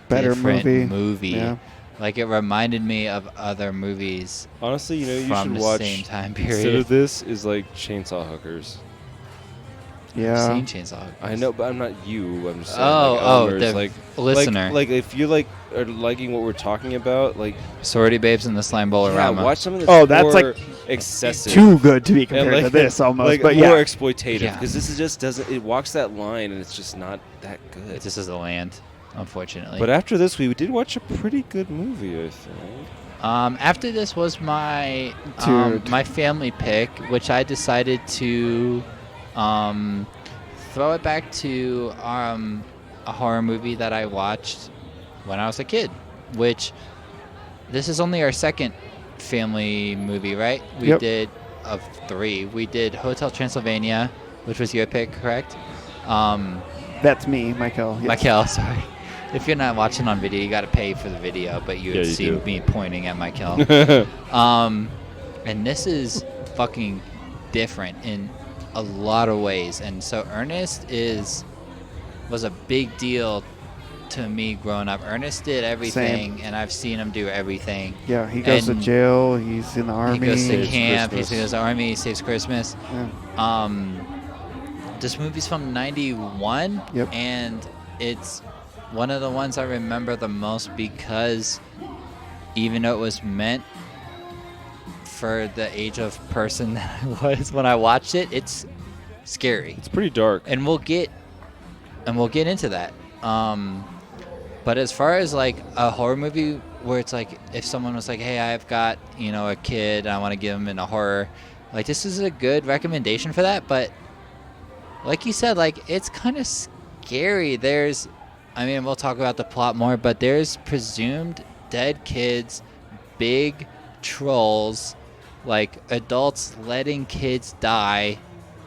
better different movie. Yeah. Like, it reminded me of other movies. Honestly, you know, you from should the watch same time period. Instead of this is like Chainsaw Hookers. Yeah. I've seen Chainsaw Hookers. I know, but I'm not you. I'm just saying, the listener. Like if you like are liking what we're talking about, like Sorority Babes in the Slime Bowl-orama. watch something that's that's more like excessive, too good to be compared to this almost, like but more exploitative, because Yeah. this is just doesn't. It walks that line, and it's just not that good. It just is a land, unfortunately. But after this, we did watch a pretty good movie, I think. After this was my my family pick, which I decided to throw it back to a horror movie that I watched when I was a kid, which this is only our second family movie, right? We did of 3. We did Hotel Transylvania, which was your pick, correct? That's me, Michael. Yes. Michael, sorry. If you're not watching on video, you got to pay for the video, but you would see me pointing at Michael. And this is fucking different in a lot of ways. And so Ernest was a big deal to me growing up. Ernest did everything, and I've seen him do everything. Yeah, he goes to jail. He's in the army. He goes to camp. Christmas. He goes to the army. He saves Christmas. Yeah. This movie's from '91, and it's one of the ones I remember the most because even though it was meant for the age of person that I was when I watched it, it's scary. It's pretty dark. And we'll get into that. But as far as like a horror movie where it's like if someone was like, hey, I've got, a kid, I want to get them into horror, like this is a good recommendation for that. But like you said, like it's kind of scary. We'll talk about the plot more, but there's presumed dead kids, big trolls, like adults letting kids die,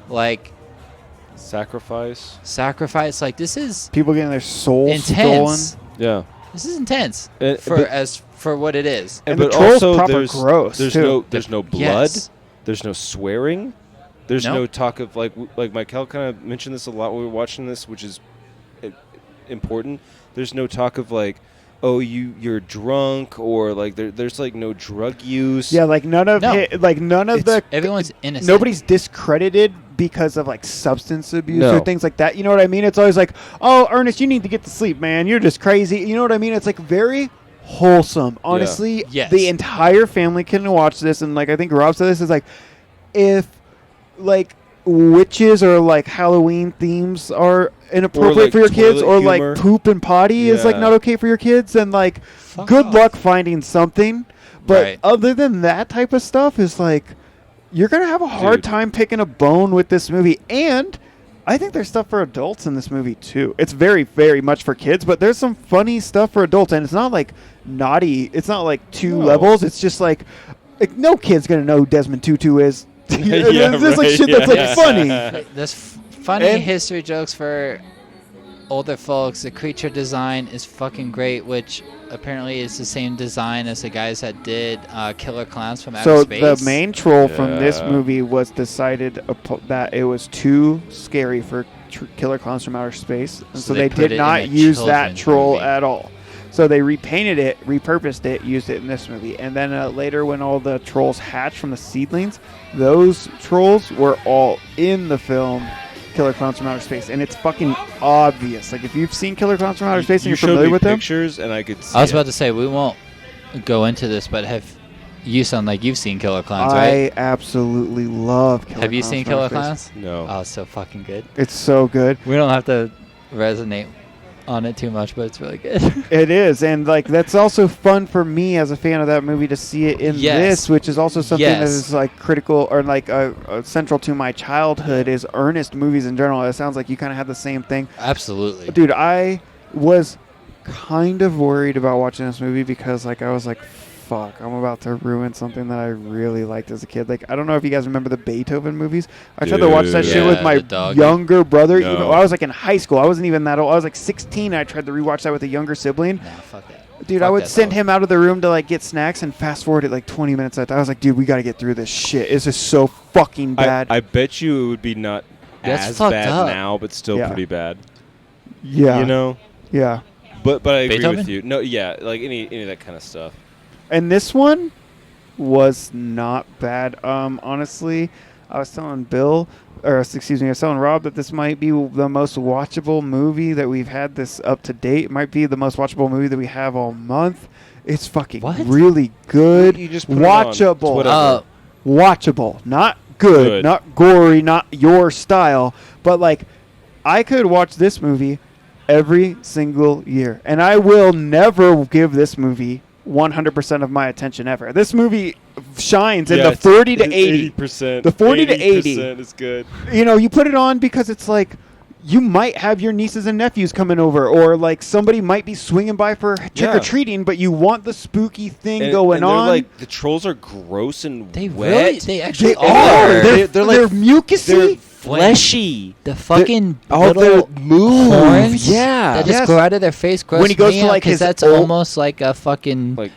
like sacrifice. Like this is People getting their souls intense. stolen. Yeah. This is intense But for what it is. And but the troll's also proper there's gross, too. there's no blood. Yes. There's no swearing. There's Nope. no talk of like Michael kind of mentioned this a lot when we were watching this, which is important. There's no talk of like, oh, you're drunk, or like there's like no drug use. Yeah, like none of No. the Everyone's innocent. nobody's discredited because of like substance abuse No. or things like that. You know what I mean? It's always like, oh, Ernest, you need to get to sleep, man. You're just crazy. You know what I mean? It's like very wholesome. Honestly, Yes. the entire family can watch this, and like I think Rob said this is like, if like witches or like Halloween themes are inappropriate like for your kids, toilet or humor. like poop and potty is like Yeah. not okay for your kids, then like Fuck good off. luck finding something. But Right. other than that type of stuff is like, you're going to have a hard Dude. time picking a bone with this movie. And I think there's stuff for adults in this movie too. It's very, very much for kids, but there's some funny stuff for adults. And it's not like naughty. It's not like two No. levels. It's just like no kid's going to know who Desmond Tutu is. Yeah, There's like right, shit that's like yeah. funny. There's funny And- history jokes for older folks. The creature design is fucking great, which apparently is the same design as the guys that did Killer Clowns from Outer So Space. the main troll from this Yeah. movie was decided that it was too scary for Killer Clowns from Outer Space, and so they they put it did in not the use that children's troll movie. at all. So they repainted it, repurposed it, used it in this movie, and then later when all the trolls hatched from the seedlings, those trolls were all in the film Killer Clowns from Outer Space, and it's fucking obvious. Like if you've seen Killer Clowns from Outer Space and You you're showed familiar me with them, pictures, and I could see I was it. about to say we won't go into this, but you sound like you've seen Killer Clowns, I right? absolutely love Killer Have you Clowns seen from Outer Killer Space. Clowns? No. Oh, it's so fucking good. It's so good. We don't have to resonate on it too much, but it's really good. It is, and like that's also fun for me as a fan of that movie to see it in Yes. this, which is also something that Yes. is like critical or like central to my childhood is Ernest movies in general. It sounds like you kind of had the same thing, Absolutely. dude. I was kind of worried about watching this movie because like I was like, fuck, I'm about to ruin something that I really liked as a kid. Like I don't know if you guys remember the Beethoven movies. I tried to watch that Dude. shit with Yeah, my the dog. younger brother. No. Even, I was like in high school. I wasn't even that old. I was like 16. And I tried to rewatch that with a younger sibling. Nah, fuck that. Dude, Fuck I would that send dog. him out of the room to like get snacks and fast forward it like 20 minutes. I was like, dude, we got to get through this shit. It's just so fucking bad. I bet you it would be not That's as fucked bad up. now, but still Yeah. pretty bad. yeah. You know? Yeah. But I agree Beethoven? with you. No, yeah, like any of that kind of stuff. And this one was not bad. Honestly, I was telling Bill, or excuse me, I was telling Rob that this might be the most watchable movie that we've had this up to date. It might be the most watchable movie that we have all month. It's fucking What? really good. You just put it on. It's watchable. whatever. Watchable. Not good, Good. not gory, not your style, but like I could watch this movie every single year. And I will never give this movie 100% of my attention ever. This movie shines in the 40 to 80. 80%. The 40 to 80. 80% is good. You know, you put it on because it's like you might have your nieces and nephews coming over, or like somebody might be swinging by for trick or treating, but you want the spooky thing going and they're on. like the trolls are gross and They wet. really, they actually they are. They're They're like- mucusy. They're fleshy. The fucking All little their moves. horns Yeah. that just Yes. grow out of their face. Gross When he goes me to, out, like, 'cause his that's old- almost like a fucking Like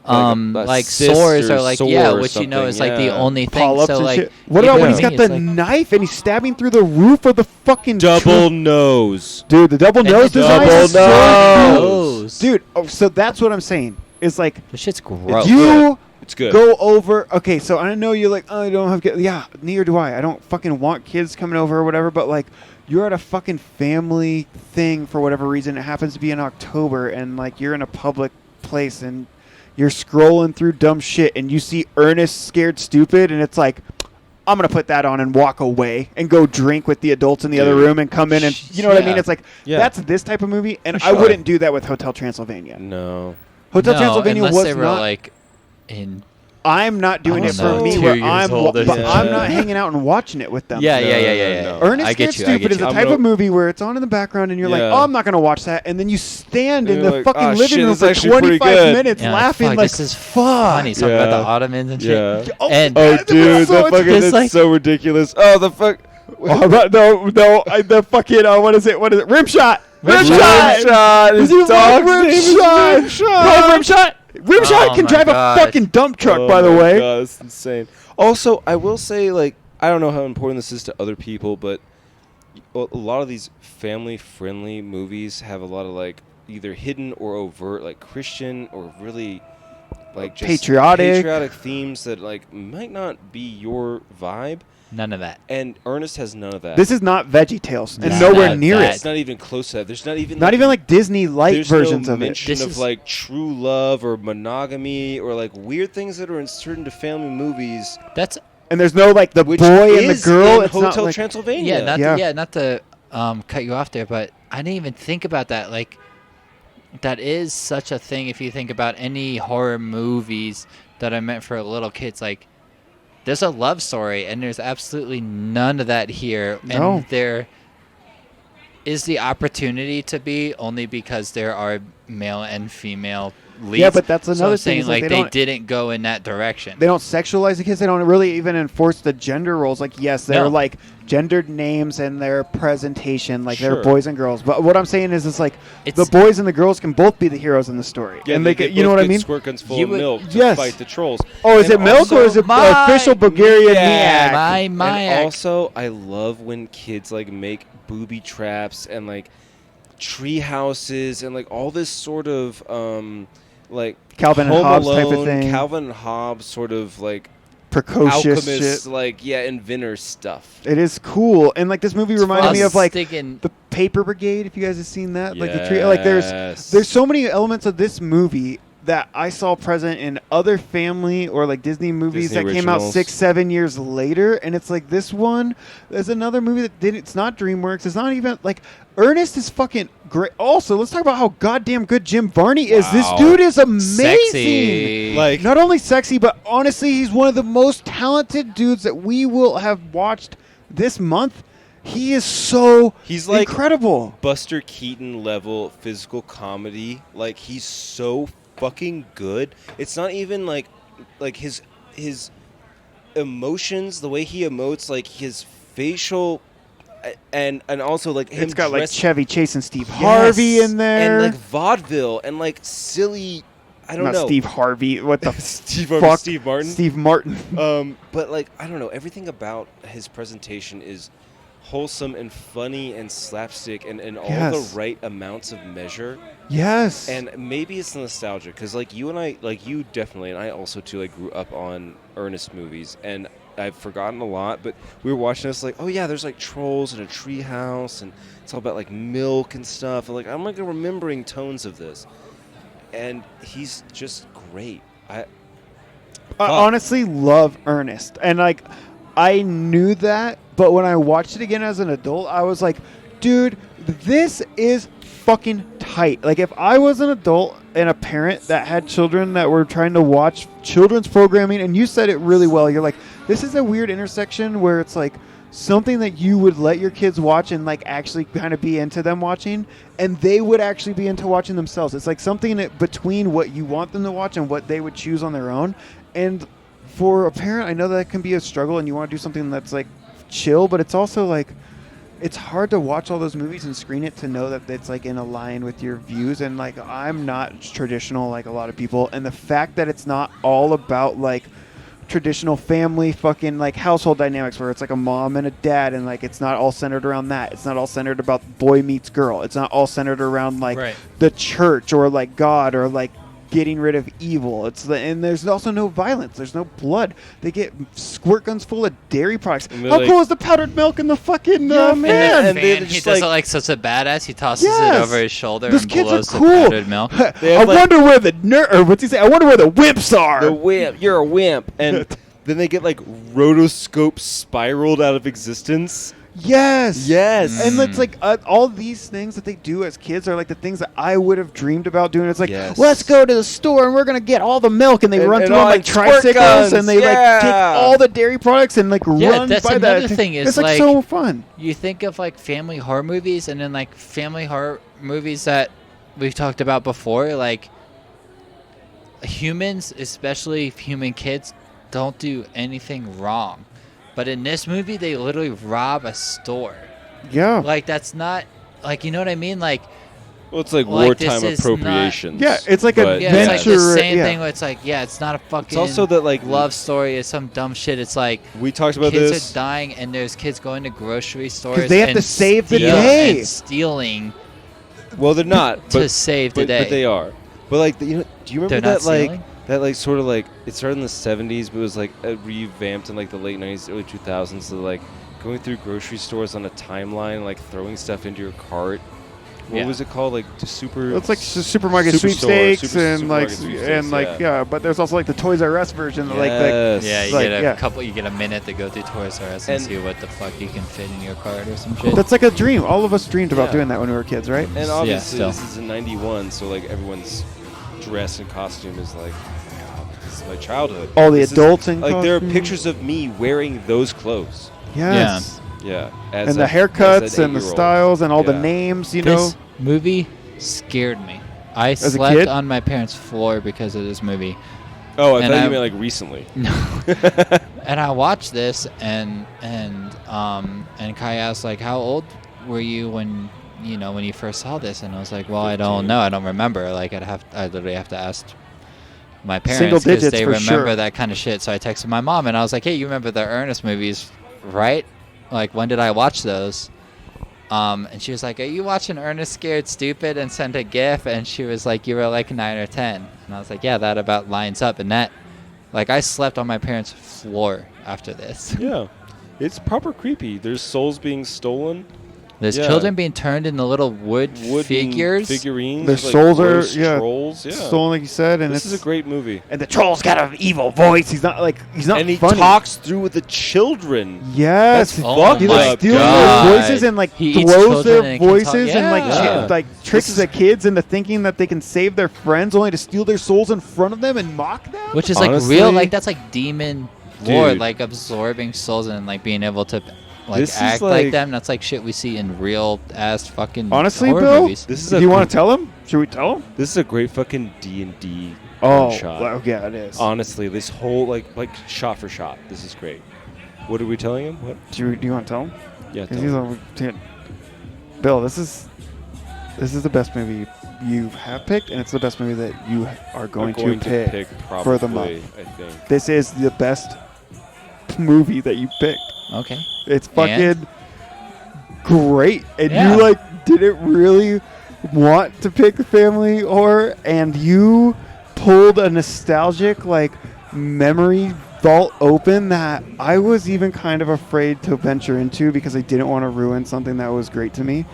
like cyst sores or like sore yeah, or which you know is something, like the yeah. only thing. Polyps So and like, shit. What you about know when he's I got mean? the It's like- knife and he's stabbing through the roof of the fucking Double nose. Dude, the double And nose the design double is so nose. cool. Dude, so that's what I'm saying. It's like This shit's gross. you It's good. go over. Okay, so I know you're like, oh, I don't have kids. Yeah, neither do I. I don't fucking want kids coming over or whatever. But like, you're at a fucking family thing for whatever reason. It happens to be in October, and like you're in a public place and you're scrolling through dumb shit, and you see Ernest Scared Stupid, and it's like, I'm gonna put that on and walk away and go drink with the adults in the other Dude. room and come in and you know what I mean? Yeah. It's like Yeah. that's this type of movie, and For I sure. wouldn't do that with Hotel Transylvania. No. Hotel no, Transylvania unless was they were not. like in I'm not doing it for me. 2 Where years old or but something. I'm not hanging out and watching it with them. Yeah. No. Ernest I Scared get you. Stupid is the type of movie where it's on in the background and you're like, Yeah. oh, I'm not going to watch that. And then you stand in And the you're like, fucking "Oh, living shit, room this for is actually pretty 25 good." minutes Yeah, laughing fuck, like, this is fuck. funny. Talking about the Ottomans and shit. Yeah. Oh, And Oh, that was dude, so the fucking It's that's like- so ridiculous. Oh, the fuck. Oh, the fucking, what is it? Rim shot. Rimshot. His You dog's love name is Rimshot. Rimshot Oh can my drive gosh. a fucking dump truck, Oh by the my way. God, that's insane. Also, I will say, like, I don't know how important this is to other people, but a lot of these family-friendly movies have a lot of, like, either hidden or overt, like, Christian or really, like, just patriotic themes that, like, might not be your vibe. None of that. And Ernest has none of that. This is not VeggieTales, and Nah, nowhere not near that. It's it. not even close to that. There's not even Not even like Disney light there's versions no of it. mention This of is- like true love or monogamy or like weird things that are inserted into family movies. That's And there's no like the Which boy and the is girl. in It's Hotel not like, Transylvania. not to cut you off there, but I didn't even think about that. Like, that is such a thing. If you think about any horror movies that are meant for little kids, like, there's a love story, and there's absolutely none of that here. No. And there is the opportunity to be only because there are male and female leads. Yeah, but that's So another I'm thing. saying, Is like like, they they don't didn't go in that direction. they don't sexualize the kids. They don't really even enforce the gender roles. Like, yes, they're No. like gendered names and their presentation, like they're Sure. boys and girls. But what I'm saying is, it's like the It's- boys and the girls can both be the heroes in the story. Yeah, and they get you know both what I get mean? Squirt guns full You of would- milk to Yes. fight the trolls. Oh, is And it milk or is it official Bulgarian Yeah, Miak? my And also, I love when kids like make booby traps and like tree houses and like all this sort of like Calvin and Home Hobbes type of Alone, thing. Calvin and Hobbes sort of like Precocious alchemist, shit. like inventor stuff. It is cool, and like this movie reminded me of like thinking, the Paper Brigade. If you guys have seen that, like the tree, like there's so many elements of this movie that I saw present in other family or like Disney movies Disney that came out originals. 6-7 years later, and it's like this one is another movie that didn't. It's not DreamWorks. It's not even like Ernest is fucking great. Also, let's talk about how goddamn good Jim Varney is. This Wow. dude is amazing. sexy. Like Not only sexy, but honestly, he's one of the most talented dudes that we will have watched this month. He is so He's like incredible. Buster Keaton level physical comedy. Like he's so fucking good. It's not even like his emotions, the way he emotes, like his facial and also like him It's got like dressed- Chevy Chase and Steve Harvey Yes. in there. and like vaudeville and like silly. I don't Not know. Steve Harvey. What the Steve fuck? Harvey, Steve Martin. Steve Martin. But like I don't know, everything about his presentation is wholesome and funny and slapstick and all Yes. the right amounts of measure. Yes. And maybe it's nostalgia because like you and I, like you definitely, and I also too, like grew up on Ernest movies, and I've forgotten a lot. But we were watching this, like, oh yeah, there's like trolls and a tree house, and it's all about like milk and stuff. And like I'm like remembering tones of this, and he's just great. I honestly love Ernest, and like I knew that, but when I watched it again as an adult, I was like, dude, this is fucking tight. Like if I was an adult and a parent that had children that were trying to watch children's programming, and you said it really well, you're like, this is a weird intersection where it's like something that you would let your kids watch and like actually kind of be into them watching, and they would actually be into watching themselves. It's like something that between what you want them to watch and what they would choose on their own. And for a parent, I know that can be a struggle, and you want to do something that's like chill, but it's also like it's hard to watch all those movies and screen it to know that it's like in a line with your views. And like I'm not traditional like a lot of people, and the fact that it's not all about like traditional family fucking like household dynamics where it's like a mom and a dad, and like it's not all centered around that. It's not all centered about boy meets girl. It's not all centered around like Right. the church or like God or like getting rid of evil. And there's also no violence. There's no blood. They get squirt guns full of dairy products. And they're How like- cool is the powdered milk in the fucking And fan? and they he just, does like- it like such a badass. He tosses Yes. it over his shoulder Those and kids are blows the cool. powdered milk. They I have, like- wonder where the or what's he say? I wonder where the wimps are. The wimp, you're a wimp, and then they get like rotoscope spiraled out of existence. Yes. Yes. And it's like all these things that they do as kids are like the things that I would have dreamed about doing. It's like, let's go to the store and we're going to get all the milk. And they run through on like tricycles and they like take all the dairy products and like run that's by another that. thing is it's like so fun. You think of like family horror movies and then like family horror movies that we've talked about before, like humans, especially human kids, don't do anything wrong. But in this movie, they literally rob a store. Yeah. Like, that's not, like, you know what I mean? Like, well, it's like wartime appropriations. Yeah, it's like a yeah, it's like the same thing where it's like, yeah, it's not a fucking it's also that, like, love story. It's some dumb shit. It's like, we talked about kids this. are dying, and there's kids going to grocery stores. Because they have to save the day. And stealing. Well, they're not. To save the day. But they are. But, like, you know, do you remember They're not that, like... stealing? That, like, sort of, like, it started in the 70s, but it was, like, revamped in, like, the late 90s, early 2000s. So, like, going through grocery stores on a timeline, like, throwing stuff into your cart. What was it called? Like, super... It's like supermarket sweepstakes and, like, yeah. But there's also, like, the Toys R Us version. Yes. Yeah, you like, get a couple... You get a minute to go through Toys R Us and see what the fuck you can fit in your cart or some shit. That's like a dream. All of us dreamed about doing that when we were kids, right? And obviously, this is in 91, so, like, everyone's dress and costume is, like... This is my childhood. All the adults in like, there are pictures of me wearing those clothes. Yes. Yeah. And the haircuts and the styles and all the names, you know. This movie scared me. I slept on my parents' floor because of this movie. Oh, I thought you meant like recently. No. And I watched this and Kai asked, like, how old were you when you first saw this? And I was like, well, 15. I don't know. I don't remember. Like, I literally have to ask my parents because they remember that kind of shit. So I texted my mom and I was like, hey, you remember the Ernest movies, right? Like, when did I watch those? And she was like, are you watching Ernest Scared Stupid? And sent a GIF. And she was like, you were like 9 or 10. And I was like, yeah, that about lines up. And that, like, I slept on my parents' floor after this. Yeah. It's proper creepy. There's souls being stolen. There's children being turned into little wood figurines. Their souls are trolls. Yeah. Stolen, like you said, and this is a great movie. And the troll's got an evil voice. He's not and he funny. talks through with the children. Yes. That's he like steals their voices and like throws their voices and like tricks the kids into thinking that they can save their friends, only to steal their souls in front of them and mock them. Which is like real, like that's like demon lord, like absorbing souls and like being able to. Like act like them. That's like shit we see in real ass fucking horror Bill, movies. Do you want to tell him? Should we tell him? This is a great fucking D&D shot. Oh, yeah, it is. Honestly, this whole like shot for shot. This is great. What are we telling him? What? Do you want to tell him? Yeah. Tell him. Bill, this is the best movie you have picked, and it's the best movie that you are going to pick for the month. I think this is the best movie that you picked. Okay. It's fucking great. And you like didn't really want to pick family horror, and you pulled a nostalgic like memory vault open that I was even kind of afraid to venture into because I didn't want to ruin something that was great to me.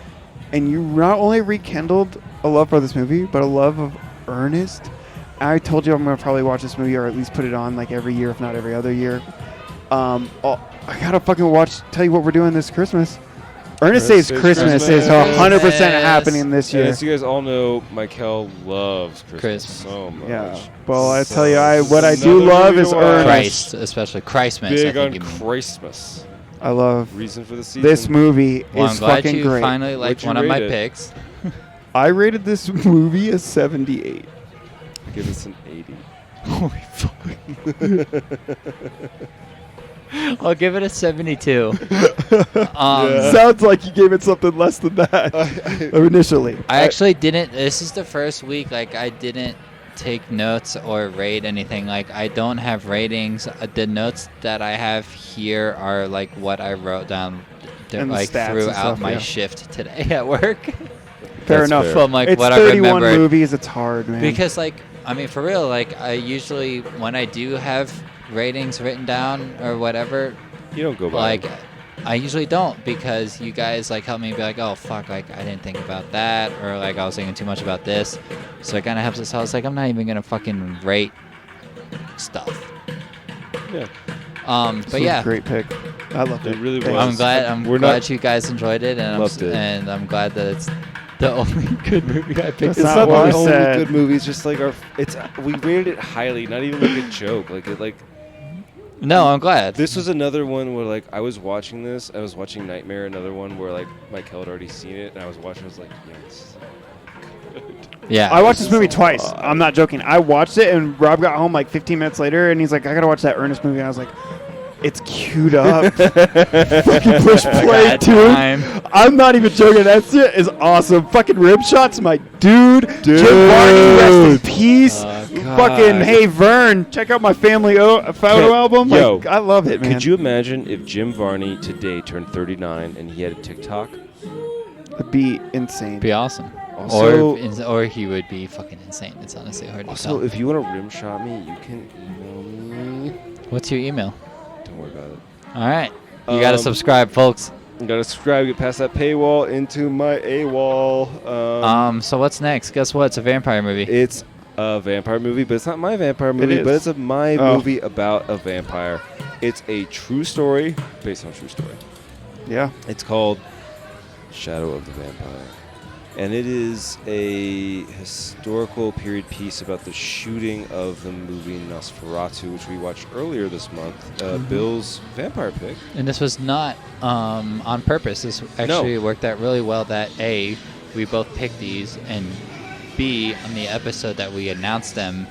And you not only rekindled a love for this movie, but a love of Ernest. I told you I'm going to probably watch this movie or at least put it on like every year, if not every other year. I gotta fucking tell you what we're doing this Christmas. Ernest Saves Christmas is 100% happening this year. As you guys all know, Michael loves Christmas so much. Yeah. Well, I tell you, what I do love is Ernest. Christ, especially Christmas. Big on Christmas. I love reason for the season. This movie is fucking great. I'm glad you finally liked one of my picks. I rated this movie a 78. I give this an 80. Holy fuck. I'll give it a 72. Sounds like you gave it something less than that initially. I actually didn't. This is the first week. Like, I didn't take notes or rate anything. Like, I don't have ratings. The notes that I have here are like what I wrote down like throughout my shift today at work. Fair enough. From like it's what 31 I remember. Movies. It's hard, man. Because like, I mean, for real. Like, I usually when I do have ratings written down or whatever, you don't go by like I usually don't, because you guys like help me be like, oh fuck, like I didn't think about that, or like I was thinking too much about this, so it kind of helps us. I was like, I'm not even gonna fucking rate stuff. Yeah. But yeah, great pick. I loved it. It really was. I'm glad. I'm We're glad not- you guys enjoyed it, and Loved it. and I'm glad that it's the only good movie I picked. That's It's not not what the we only said. good movie. It's just like we rated it highly, not even like a joke. No, I'm glad. This was another one where like I was watching this. I was watching Nightmare, another one where like Michael had already seen it, and I was watching. I was like, yes. Yeah. I watched this movie twice. I'm not joking. I watched it, and Rob got home like 15 minutes later, and he's like, I gotta watch that Ernest movie. And I was like, it's queued up. Fucking push play, got dude. time. I'm not even joking. That shit is awesome. Fucking rib shots, my dude. Jim Varney, rest in peace. God. Fucking hey Vern, check out my family photo album. Yo, Like, I love it, man. Could you imagine if Jim Varney today turned 39 and he had a TikTok? It'd be insane. Be awesome. Also- or he would be fucking insane. It's honestly hard to Also, tell. if you want to rim shot me, you can email me. What's your email? Don't worry about it. All right. You gotta subscribe, folks. You gotta subscribe, get past that paywall into my AWOL. So what's next? Guess what? It's a vampire movie. It's a vampire movie, but it's not my vampire movie, is. but it's my Oh. movie about a vampire. It's a true story, based on a true story. Yeah. It's called Shadow of the Vampire. And it is a historical period piece about the shooting of the movie Nosferatu, which we watched earlier this month. Bill's vampire pick. And this was not on purpose. This actually worked out really well that A, we both picked these, and B, on the episode that we announced them,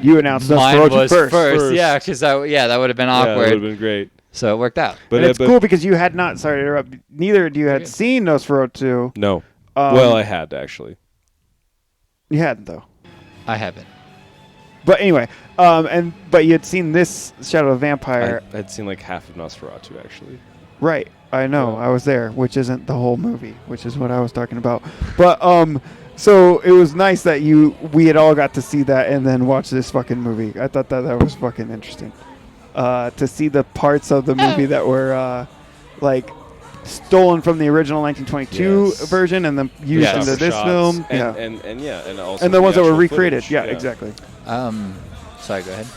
You announced mine Nosferatu was first. first. Yeah, because that would have been Yeah, that would awkward. have been great. So it worked out. But it's cool because you had not. Sorry to interrupt. Neither of you had seen Nosferatu. No. Well, I had, actually. You hadn't though. I haven't. But anyway, but you had seen this Shadow of the Vampire, I'd seen like half of Nosferatu, actually. right? I know. Yeah. I was there, which isn't the whole movie, which is what I was talking about. But so it was nice that we had all got to see that and then watch this fucking movie. I thought that was fucking interesting. To see the parts of the movie that were like stolen from the original 1922 Yes. version and then used Yes. into this Shots. film. And also And the ones that were actual recreated. footage. Yeah, exactly. Sorry, go ahead.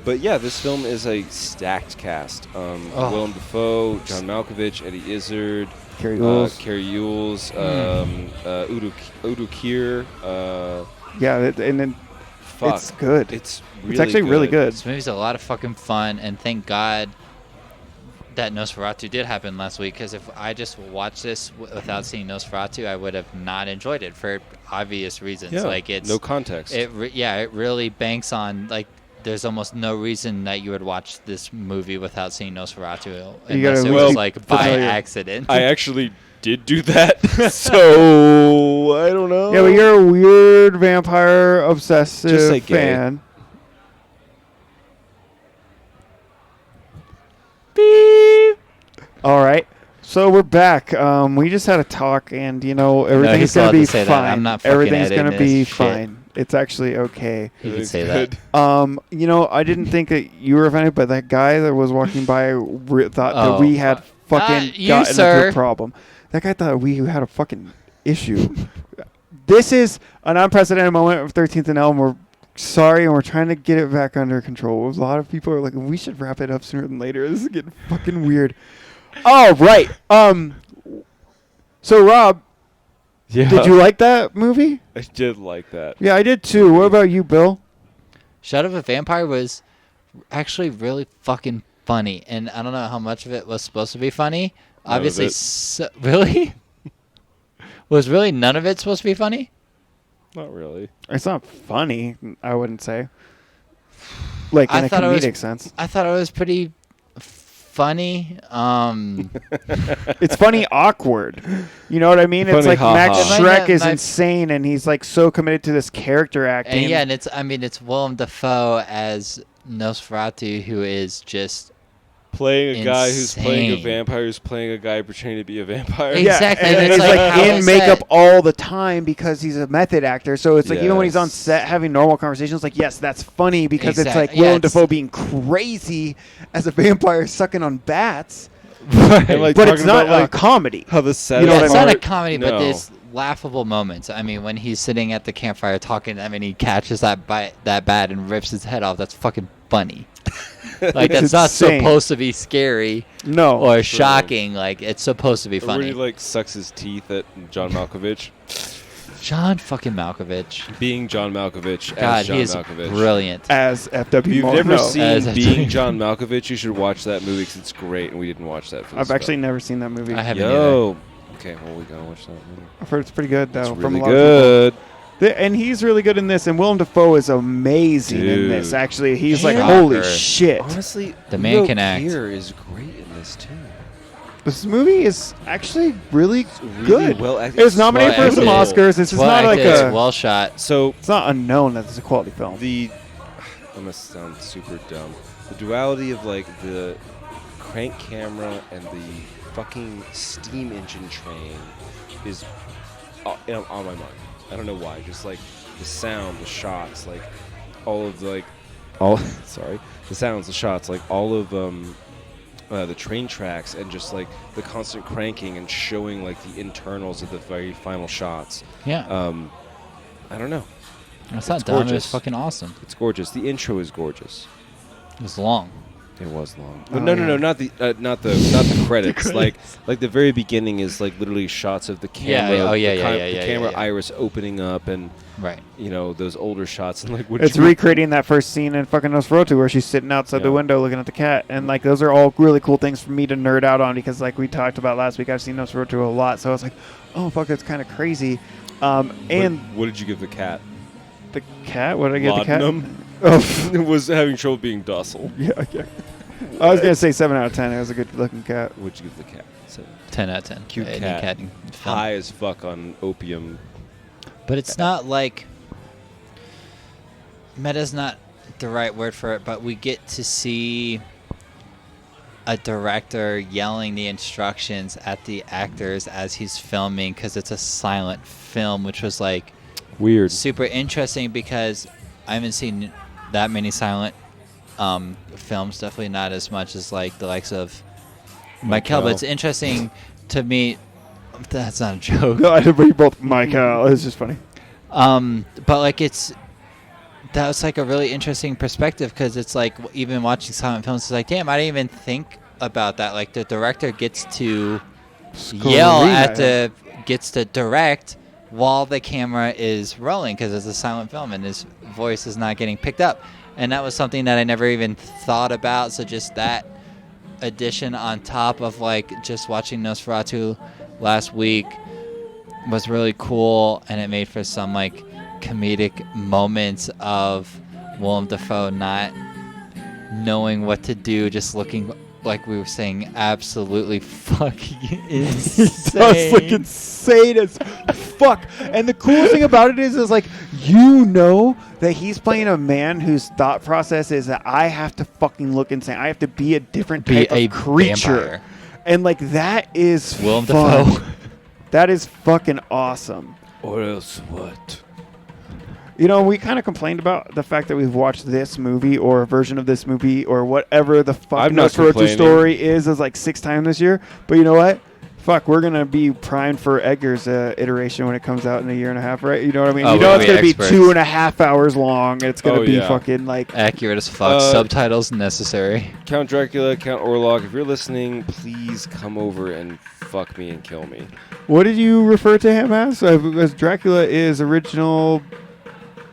But yeah, this film is a stacked cast. Willem Dafoe, John Malkovich, Eddie Izzard, Carrie Ells. Carrie Ewells, Udo Kier. Yeah, and then Fuck. it's good. It's Actually really good. This movie's a lot of fucking fun, and thank God that Nosferatu did happen last week, because if I just watched this without seeing Nosferatu, I would have not enjoyed it for obvious reasons. Yeah, Like it's no context. It really banks on like there's almost no reason that you would watch this movie without seeing Nosferatu unless it well, was like by familiar. accident. I actually did do that, so I don't know. Yeah, but you're a weird vampire obsessive Just like gay. fan. Beep. All right. So we're back. We just had a talk, and everything's he's gonna allowed be to say fine. that. I'm not fucking Everything's gonna editing be this shit. fine. It's actually okay. You could It's say good. that. I didn't think that you were offended, but that guy that was walking by thought that we had fucking you, gotten into sir. a problem. That guy thought we had a fucking issue. This is an unprecedented moment of 13th and Elm. We're sorry, and we're trying to get it back under control. A lot of people are like, we should wrap it up sooner than later. This is getting fucking weird. Oh, right. So, Rob, Yeah. did you like that movie? I did like that. Yeah, I did too. What about you, Bill? Shadow of a Vampire was actually really fucking funny, and I don't know how much of it was supposed to be funny. None of Obviously, it. really? Was really none of it supposed to be funny? Not really. It's not funny, I wouldn't say. Like in I a thought it was- comedic sense. I thought it was pretty funny. It's funny awkward. You know what I mean? It's Funny like Max ha-ha. Shrek is My- insane, and he's like so committed to this character acting. And yeah, and it's Willem Dafoe as Nosferatu, who is just Playing a guy who's playing a Insane. vampire who's playing a guy pretending to be a vampire. Yeah, Exactly, and and he's it's like, like how in it's makeup set. all the time because he's a method actor. So it's like even when he's on Yes. set having normal conversations, like yes, that's funny because it's like Exact- yeah, Willem it's- Dafoe being crazy as a vampire sucking on bats, And, like, but it's talking not about, a like, comedy. how the set You know Yeah, what it's I not mean? a comedy, but No. there's laughable moments. I mean, when he's sitting at the campfire talking to them and he catches that bat and rips his head off, that's fucking funny. Like It's that's not insane. supposed to be scary No. or shocking. Like it's supposed to be Where funny. he like sucks his teeth at John Malkovich. John fucking Malkovich. Being John Malkovich God, as John he is Malkovich. brilliant. As FW If you've Moore. never No. seen As Being FW. John Malkovich, you should watch that movie because it's great, and we didn't watch that for this I've actually film. never seen that movie. I haven't either. Yo. Okay, well, we gotta watch that movie. I've heard it's pretty good, though. It's from really a lot of good. people. And he's really good in this, and Willem Dafoe is amazing in this, Dude. actually. He's like, Shocker. holy shit. Honestly, The man Leo can act. Keir is great in this too. This movie is actually really really good. well acted. It was nominated Well for some acted. Oscars. This is Well not like acted, it's a... well shot. So It's not unknown that it's a quality film. I'm gonna sound super dumb. The duality of like the crank camera and the fucking steam engine train is on my mind. I don't know why. Just like the sound, the shots, like all of the, the sounds, the shots, like all of the train tracks, and just like the constant cranking and showing like the internals of the very final shots. Yeah. I don't know. It's not it's dumb. It was gorgeous. fucking awesome. It's gorgeous. The intro is gorgeous. It was long. It was long. Oh, But no, yeah. not the credits. Like the very beginning is like literally shots of the camera. The camera yeah. iris opening up, and Right. those older shots, and like It's recreating that first scene in fucking Nosferatu where she's sitting outside the Yeah. window looking at the cat. And, like, those are all really cool things for me to nerd out on because, like we talked about last week, I've seen Nosferatu a lot. So I was like, oh, fuck, that's kind of crazy. And what did you give the cat? the cat? What did I give the cat? Laudanum? Oh, It was having trouble being docile. yeah. I was going to say 7 out of 10. It was a good-looking cat. What'd you give the cat? 10 out of 10. Cute Any cat. film. High as fuck on opium. But it's not like meta's not the right word for it, but we get to see a director yelling the instructions at the actors as he's filming because it's a silent film, which was like Weird. super interesting because I haven't seen that many silent films, definitely not as much as like the likes of Michael, but it's interesting to me. That's not a joke. No, I we both Michael. It's just funny. But like that was like a really interesting perspective because it's like even watching silent films, it's like, damn, I didn't even think about that. Like the director gets to yell at gets to direct while the camera is rolling because it's a silent film and his voice is not getting picked up. And that was something that I never even thought about. So just that addition on top of like just watching Nosferatu last week was really cool, and it made for some like comedic moments of Willem Dafoe not knowing what to do, just looking like we were saying absolutely fucking insane. Does look insane as fuck. And the coolest thing about it is like that he's playing a man whose thought process is that I have to fucking look insane. I have to be a different type of creature. Vampire. And like that is Willem fun. Dafoe. That is fucking awesome. Or else what? You know, we kind of complained about the fact that we've watched this movie or a version of this movie or whatever the fuck I'm not Nosferatu complaining. story is like 6 times this year. But you know what? Fuck, we're going to be primed for Edgar's iteration when it comes out in a year and a half, right? You know what I mean? Oh, you know we'll it's be going to be experts. 2.5 hours long. It's going to be yeah. fucking like... Accurate as fuck. Subtitles necessary. Count Dracula, Count Orlok, if you're listening, please come over and fuck me and kill me. What did you refer to him as? As Dracula is original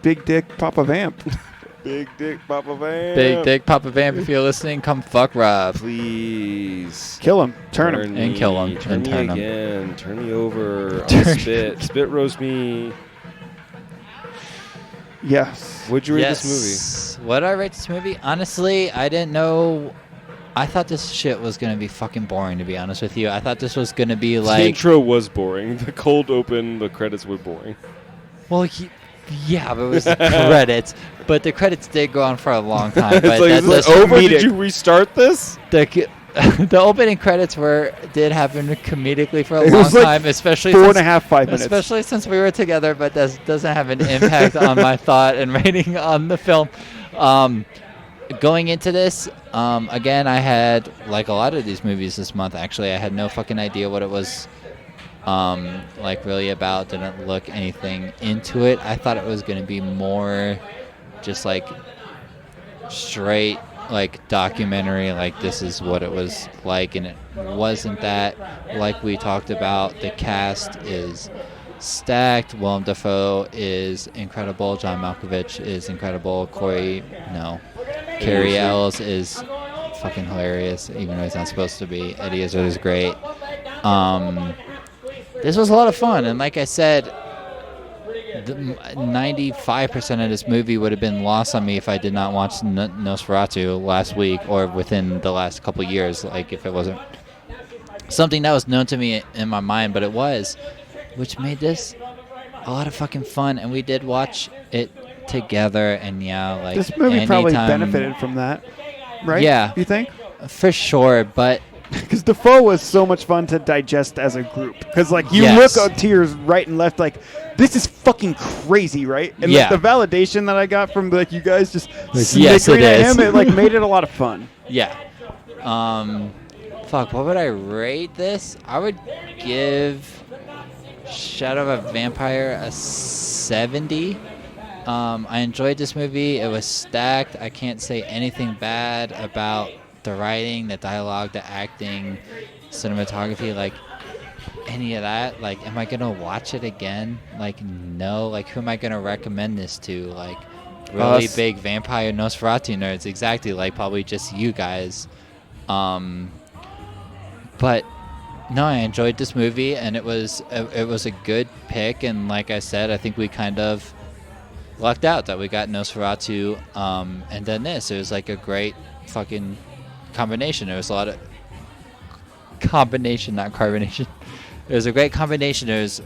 Big Dick Papa Vamp. Big Dick Papa Vamp. Big Dick Papa Vamp, if you're listening, come fuck Rob. Please. Kill him. Turn him. And kill him. Turn And me turn him. again. Turn me over. Turn- On spit. Spit roast me. Yes. What'd you rate Yes. this What did I rate this movie? Honestly, I didn't know. I thought this shit was going to be fucking boring, to be honest with you. I thought this was going to be movie? like... The intro was boring. The cold open, the credits were boring. Well, yeah, but it was the credits. But the credits did go on for a long time. It's But like, is that's this over? comedic. Did you restart this? the opening credits did happen comedically for a It long was like time, especially 4.5, 5 minutes. Especially since we were together, but that doesn't have an impact on my thought and rating on the film. Going into this, again, I had, like a lot of these movies this month, actually, I had no fucking idea what it was like really about. Didn't look anything into it. I thought it was going to be more just like straight like documentary, like this is what it was like, and it wasn't that. Like we talked about, the cast is stacked. Willem Dafoe is incredible. John Malkovich is incredible. Carrie Ells is fucking hilarious, even though he's not supposed to be. Eddie Izzard is great. This was a lot of fun, and like I said, 95% of this movie would have been lost on me if I did not watch Nosferatu last week or within the last couple years. Like if it wasn't something that was known to me in my mind, but it was, which made this a lot of fucking fun. And we did watch it together, and like this movie probably benefited from that, right? Yeah, you think? For sure, but. Because Defoe was so much fun to digest as a group. Because, like, you look to your right and left, like, this is fucking crazy, right? And like, the validation that I got from, like, you guys just snickering at him, it, like, made it a lot of fun. Yeah. Fuck, what would I rate this? I would give Shadow of a Vampire a 70. I enjoyed this movie. It was stacked. I can't say anything bad about the writing, the dialogue, the acting, cinematography, like any of that. Like, am I gonna watch it again? Like, no. Like, who am I gonna recommend this to? Like, really big vampire Nosferatu nerds. Exactly. Like, probably just you guys. But no, I enjoyed this movie, and it was a good pick. And like I said, I think we kind of lucked out that we got Nosferatu, and then this. It was like a great fucking combination. There was a lot of combination, not carbonation. It was a great combination. It was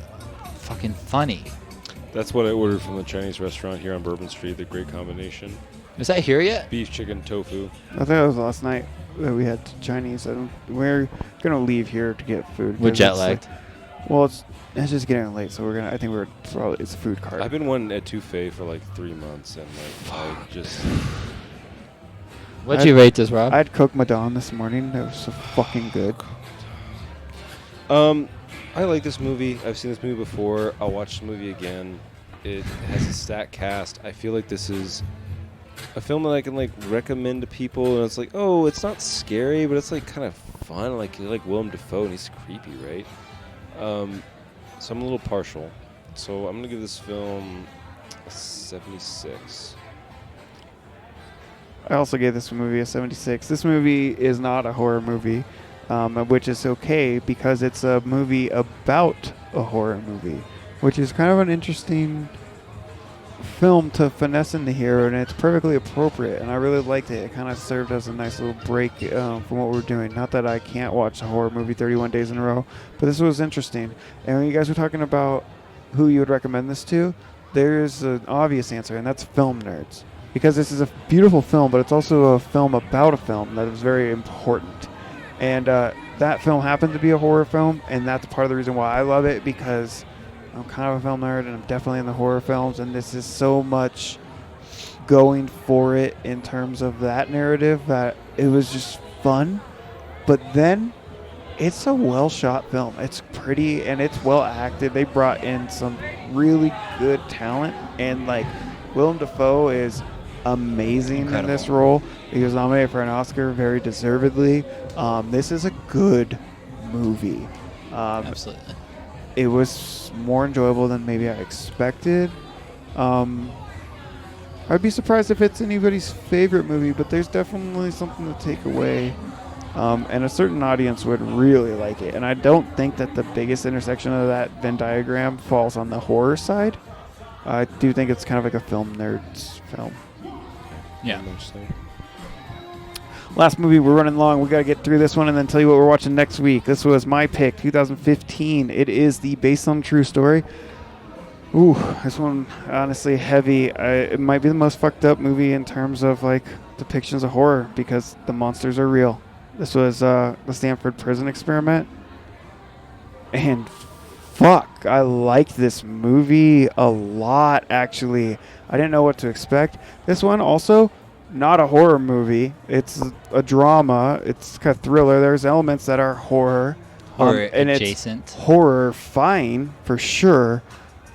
fucking funny. That's what I ordered from the Chinese restaurant here on Bourbon Street. The great combination. Is that here yet? Beef, chicken, tofu. I think it was last night that we had Chinese. We're gonna leave here to get food. We're jet lagged. It's just getting late, so I think it's a food cart. I've been wanting at Touffet for like 3 months, and like I just. What'd you rate this, Rob? I had Coke Madon this morning. That was so fucking good. I like this movie. I've seen this movie before. I'll watch the movie again. It has a stacked cast. I feel like this is a film that I can like recommend to people, and it's like, oh, it's not scary, but it's like kind of fun. Like you like Willem Dafoe, and he's creepy, right? So I'm a little partial. So I'm gonna give this film a 76. I also gave this movie a 76. This movie is not a horror movie, which is okay because it's a movie about a horror movie, which is kind of an interesting film to finesse into here, and it's perfectly appropriate, and I really liked it. It kind of served as a nice little break from what we're doing. Not that I can't watch a horror movie 31 days in a row, but this was interesting. And when you guys were talking about who you would recommend this to, there's an obvious answer, and that's film nerds. Because this is a beautiful film, but it's also a film about a film that is very important. And that film happened to be a horror film, and that's part of the reason why I love it, because I'm kind of a film nerd, and I'm definitely in the horror films, and this is so much going for it in terms of that narrative that it was just fun. But then it's a well-shot film. It's pretty, and it's well-acted. They brought in some really good talent, and like Willem Dafoe is amazing in this role. He was nominated for an Oscar very deservedly. This is a good movie. Absolutely. It was more enjoyable than maybe I expected. I'd be surprised if it's anybody's favorite movie, but there's definitely something to take away. And a certain audience would really like it. And I don't think that the biggest intersection of that Venn diagram falls on the horror side. I do think it's kind of like a film nerd's film. Yeah. Last movie, we're running long. We got to get through this one and then tell you what we're watching next week. This was my pick, 2015. It is the based on true story. Ooh, this one, honestly, heavy. It might be the most fucked up movie in terms of like depictions of horror because the monsters are real. This was the Stanford Prison Experiment. And fuck, I liked this movie a lot, actually. I didn't know what to expect. This one also, not a horror movie. It's a drama. It's kind of thriller. There's elements that are horror. Horror and adjacent. It's horror fine, for sure.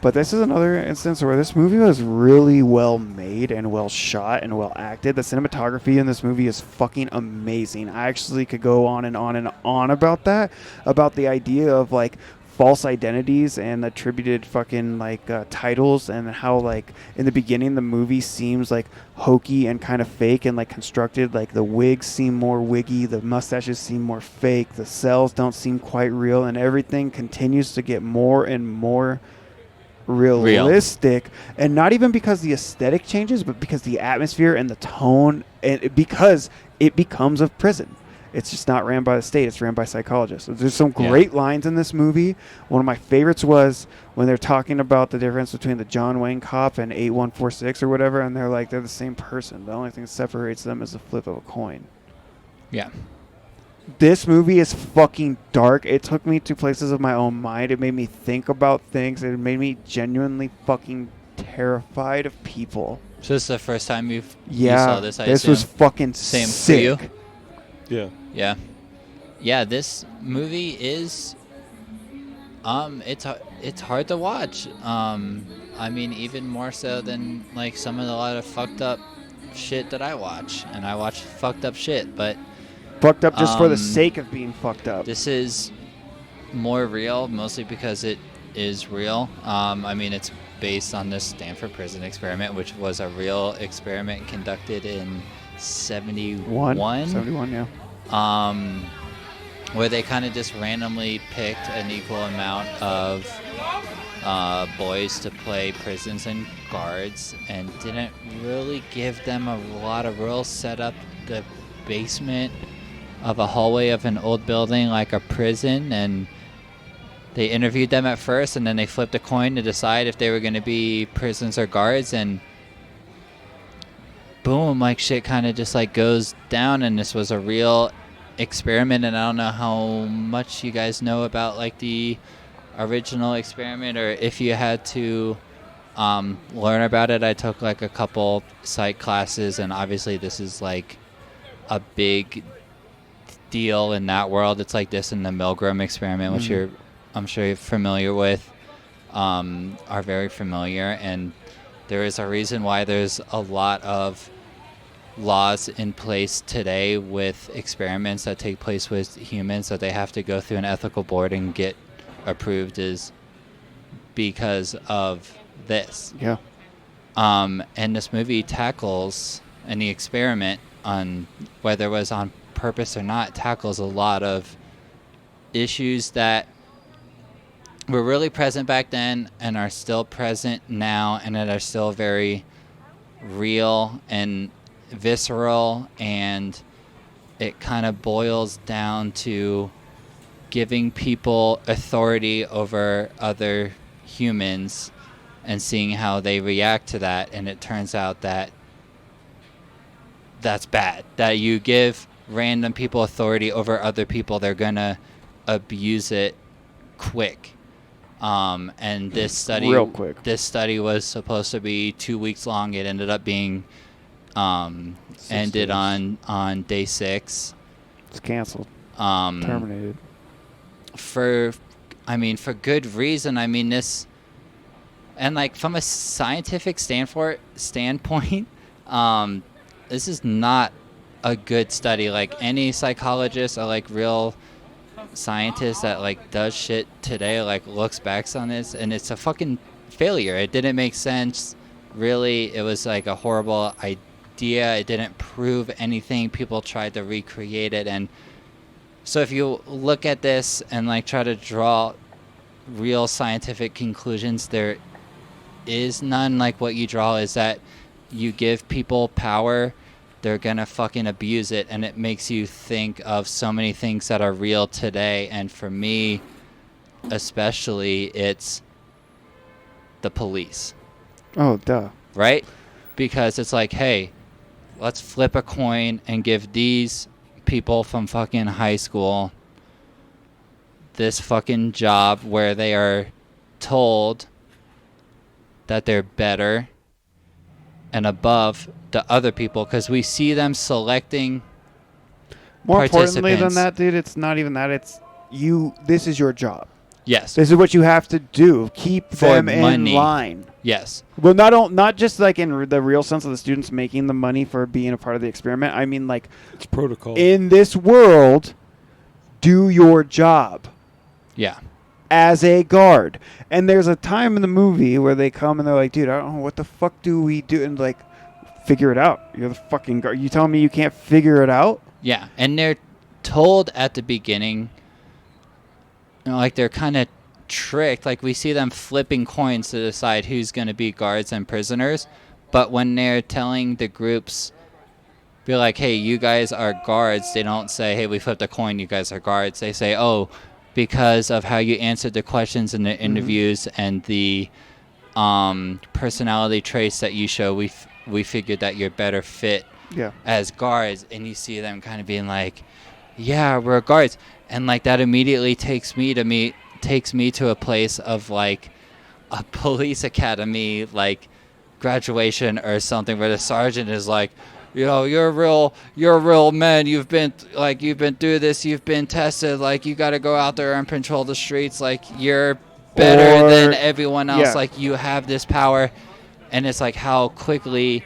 But this is another instance where this movie was really well made and well shot and well acted. The cinematography in this movie is fucking amazing. I actually could go on and on and on about that, about the idea of like false identities and attributed fucking like titles, and how like in the beginning the movie seems like hokey and kind of fake and like constructed. Like the wigs seem more wiggy, the mustaches seem more fake, the cells don't seem quite real, and everything continues to get more and more realistic. And not even because the aesthetic changes, but because the atmosphere and the tone, and because it becomes a prison. It's just not ran by the state, it's ran by psychologists. There's some great lines in this movie. One of my favorites was when they're talking about the difference between the John Wayne cop and 8146 or whatever, and they're like, they're the same person. The only thing that separates them is the flip of a coin. Yeah. This movie is fucking dark. It took me to places of my own mind. It made me think about things. It made me genuinely fucking terrified of people. So this is the first time you saw this, I this assume? Was fucking Same sick. for you? Yeah. Yeah. Yeah, this movie is it's hard to watch. I mean, even more so than like a lot of fucked up shit that I watch. And I watch fucked up shit, but fucked up just for the sake of being fucked up. This is more real, mostly because it is real. I mean, it's based on the Stanford Prison Experiment, which was a real experiment conducted in 71. 71, yeah. Where they kind of just randomly picked an equal amount of boys to play prisons and guards, and didn't really give them a lot of rules. Set up the basement of a hallway of an old building like a prison, and they interviewed them at first, and then they flipped a coin to decide if they were going to be prisons or guards, and boom, like shit kind of just like goes down. And this was a real experiment, and I don't know how much you guys know about like the original experiment, or if you had to learn about it. I took like a couple psych classes, and obviously this is like a big deal in that world. It's like this in the Milgram experiment, which I'm sure you're familiar with, are very familiar. And there is a reason why there's a lot of laws in place today with experiments that take place with humans that they have to go through an ethical board and get approved, is because of this. Yeah. And this movie tackles, and the experiment, on whether it was on purpose or not, tackles a lot of issues that were really present back then and are still present now, and that are still very real and visceral. And it kind of boils down to giving people authority over other humans and seeing how they react to that. And it turns out that that's bad. That you give random people authority over other people, they're gonna abuse it quick. And this study, real quick. This study was supposed to be 2 weeks long. It ended up being ended on day 6. It's canceled. Terminated. For good reason. I mean, this, and like from a scientific standpoint, this is not a good study. Like any psychologist or like real scientist that like does shit today, like looks back on this, and it's a fucking failure. It didn't make sense, really. It was like a horrible idea. It didn't prove anything. People tried to recreate it, and so if you look at this and like try to draw real scientific conclusions, there is none. Like what you draw is that you give people power, they're gonna fucking abuse it, and it makes you think of so many things that are real today. And for me especially, it's the police. Oh, duh. Right? Because it's like, hey, let's flip a coin and give these people from fucking high school this fucking job where they are told that they're better and above the other people, because we see them selecting more participants. Importantly than that, dude, it's not even that. It's you. This is your job. Yes. This is what you have to do. Keep For them in money. line. Yes. Well, not just like in the real sense of the students making the money for being a part of the experiment. I mean, like, It's protocol. in this world, do your job Yeah. as a guard. And there's a time in the movie where they come and they're like, dude, I don't know, what the fuck do we do? And like, figure it out. You're the fucking guard. You telling me you can't figure it out? Yeah. And they're told at the beginning, you know, like they're kind of tricked. Like we see them flipping coins to decide who's going to be guards and prisoners. But when they're telling the groups, be like, hey, you guys are guards, they don't say, hey, we flipped a coin, you guys are guards. They say, oh, because of how you answered the questions in the interviews and the personality traits that you show, we figured that you're better fit as guards. And you see them kind of being like, yeah, we're guards. And like that immediately takes me to a place of like a police academy, like graduation or something, where the sergeant is like, you know, you're a real man. You've been through this. You've been tested. Like you got to go out there and patrol the streets. Like you're better than everyone else. Like you have this power. And it's like how quickly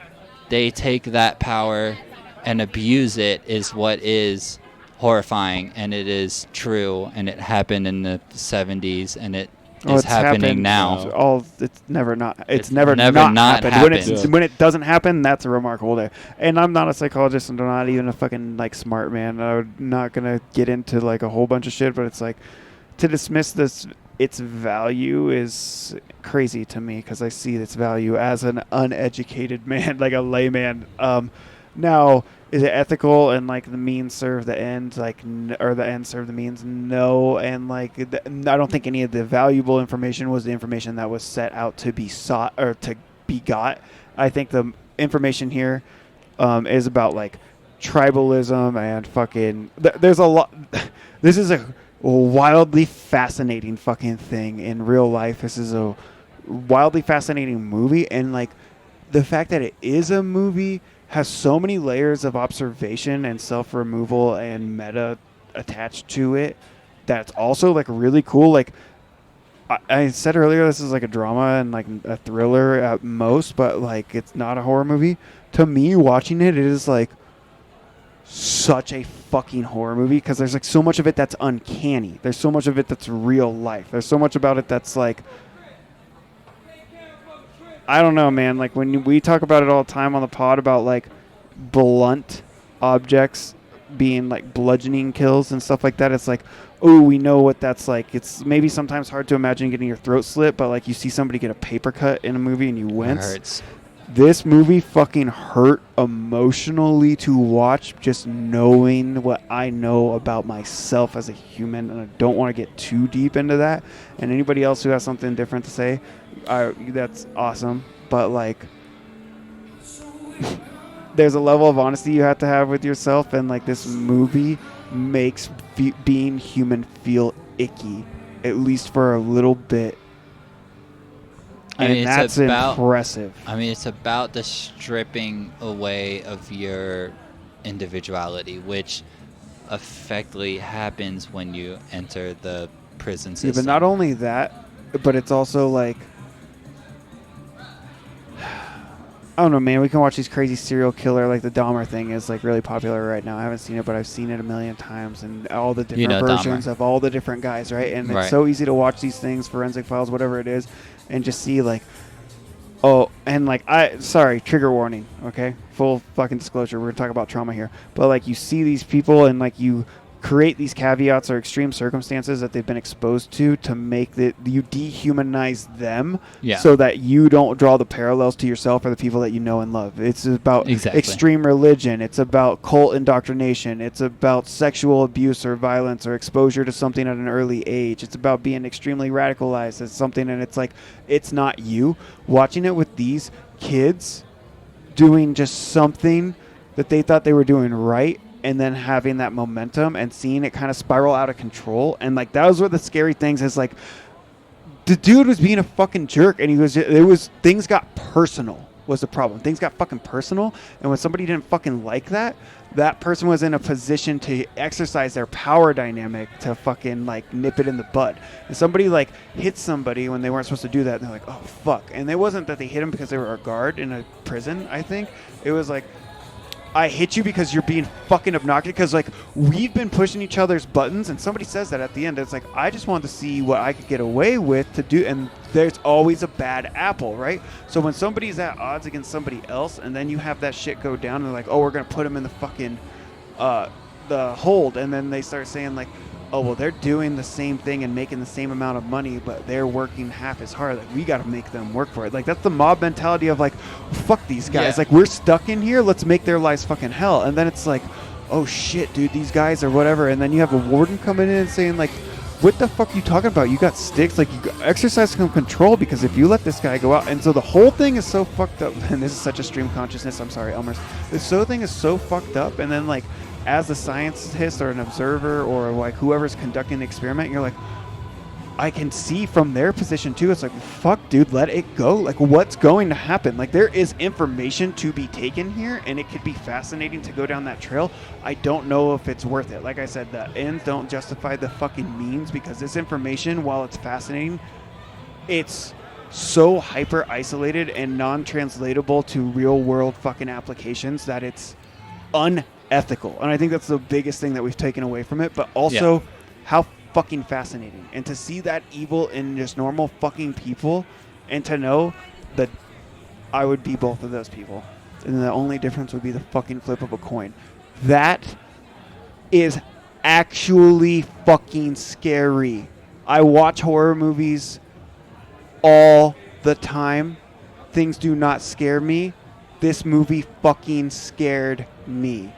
they take that power and abuse it is what is horrifying, and it is true, and it happened in the 70s, and it is happening now. It's never not happened. When it doesn't happen, that's a remarkable day. And I'm not a psychologist, and I'm not even a fucking like smart man. I'm not gonna get into like a whole bunch of shit, but it's like to dismiss its value is crazy to me because I see its value as an uneducated man, like a layman. Now, is it ethical and like the means serve the end, or the end serve the means? No, and like I don't think any of the valuable information was the information that was set out to be sought or to be got. I think the information here is about like tribalism and fucking. There's a lot. This is a wildly fascinating fucking thing in real life. This is a wildly fascinating movie, and like the fact that it is a movie has so many layers of observation and self-removal and meta attached to it that's also like really cool. Like I said earlier, this is like a drama and like a thriller at most, but like it's not a horror movie. To me, watching it is like such a fucking horror movie because there's like so much of it that's uncanny. There's so much of it that's real life. There's so much about it that's like, I don't know, man. Like when we talk about it all the time on the pod about like blunt objects being like bludgeoning kills and stuff like that, it's like, oh, we know what that's like. It's maybe sometimes hard to imagine getting your throat slit, but like you see somebody get a paper cut in a movie and you wince. It hurts. This movie fucking hurt emotionally to watch, just knowing what I know about myself as a human, and I don't want to get too deep into that. And anybody else who has something different to say, that's awesome. But like, there's a level of honesty you have to have with yourself, and like this movie makes being human feel icky, at least for a little bit. And that's impressive. I mean, it's about the stripping away of your individuality, which effectively happens when you enter the prison system. Yeah, but not only that, but it's also like, I don't know, man. We can watch these crazy serial killer, like the Dahmer thing is like really popular right now. I haven't seen it, but I've seen it a million times, and all the different versions of all the different guys, right? And it's so easy to watch these things, Forensic Files, whatever it is, and just see like, oh, and like sorry, trigger warning, okay? Full fucking disclosure. We're gonna talk about trauma here, but like you see these people, and like you create these caveats or extreme circumstances that they've been exposed to make you dehumanize them, so that you don't draw the parallels to yourself or the people that you know and love. It's about extreme religion. It's about cult indoctrination. It's about sexual abuse or violence or exposure to something at an early age. It's about being extremely radicalized as something, and it's like, it's not you. Watching it with these kids doing just something that they thought they were doing right, and then having that momentum and seeing it kind of spiral out of control. And like, that was one of the scary things, is like, the dude was being a fucking jerk, and things got personal was the problem. Things got fucking personal, and when somebody didn't fucking like that, that person was in a position to exercise their power dynamic to fucking like nip it in the bud. And somebody like hits somebody when they weren't supposed to do that, and they're like, oh fuck. And it wasn't that they hit him because they were a guard in a prison, I think. It was like, I hit you because you're being fucking obnoxious, because like we've been pushing each other's buttons, and somebody says that at the end. It's like, I just wanted to see what I could get away with to do, and there's always a bad apple, right? So when somebody's at odds against somebody else, and then you have that shit go down, and they're like, oh, we're gonna put him in the fucking the hold, and then they start saying like, oh, well, they're doing the same thing and making the same amount of money, but they're working half as hard. Like, we got to make them work for it. Like, that's the mob mentality of, like, fuck these guys. Yeah. Like, we're stuck in here. Let's make their lives fucking hell. And then it's like, oh, shit, dude, these guys or whatever. And then you have a warden coming in and saying, like, what the fuck are you talking about? You got sticks. Like, you exercise some control, because if you let this guy go out. And so the whole thing is so fucked up. And this is such a stream consciousness. I'm sorry, Elmers. This whole thing is so fucked up. And then, like, as a scientist or an observer or like whoever's conducting the experiment, you're like, I can see from their position too. It's like, fuck, dude, let it go. Like, what's going to happen? Like, there is information to be taken here, and it could be fascinating to go down that trail. I don't know if it's worth it. Like I said, the ends don't justify the fucking means, because this information, while it's fascinating, it's so hyper isolated and non-translatable to real world fucking applications that it's unethical. And I think that's the biggest thing that we've taken away from it, but also how fucking fascinating. And to see that evil in just normal fucking people, and to know that I would be both of those people, and the only difference would be the fucking flip of a coin. That is actually fucking scary. I watch horror movies all the time. Things do not scare me. This movie fucking scared me.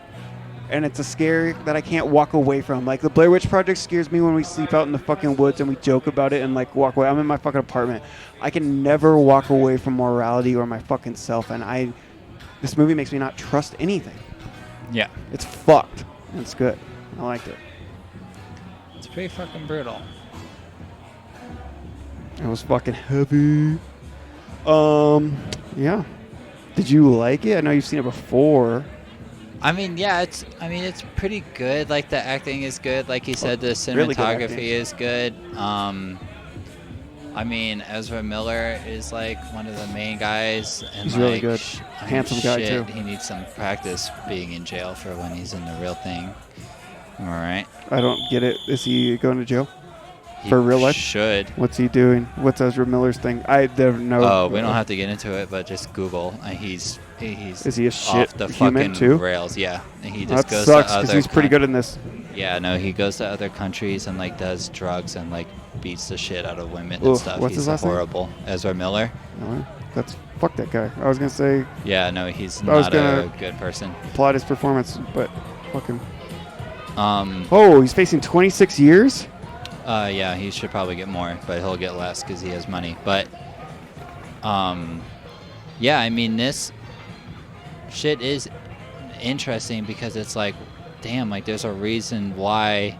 And it's a scare that I can't walk away from. Like, the Blair Witch Project scares me when we sleep out in the fucking woods and we joke about it and, like, walk away. I'm in my fucking apartment. I can never walk away from morality or my fucking self. And this movie makes me not trust anything. Yeah. It's fucked. And it's good. I liked it. It's pretty fucking brutal. It was fucking heavy. Yeah. Did you like it? I know you've seen it before. I mean, yeah, it's pretty good. Like, the acting is good. Like you said, the cinematography really is good. I mean, Ezra Miller is like one of the main guys, and he's like, really good. Handsome guy too. He needs some practice being in jail for when he's in the real thing. All right. I don't get it. Is he going to jail? For real life? Should. What's he doing? What's Ezra Miller's thing? I don't know. Oh, we don't have to get into it, but just Google. He's is he a shit off the human fucking too? rails. Yeah, and he just That goes sucks, to because other he's pretty good in this. Yeah, no, he goes to other countries and like does drugs and like beats the shit out of women and Oof, stuff. what's He's his last name? horrible. Ezra Miller. No, fuck that guy. I was gonna say Yeah, no, he's I was not gonna a good person. applaud his performance, but fuck him. Um, Oh, he's facing 26 years? yeah, he should probably get more, but he'll get less because he has money. But, yeah, I mean, this shit is interesting because it's like, damn, like, there's a reason why,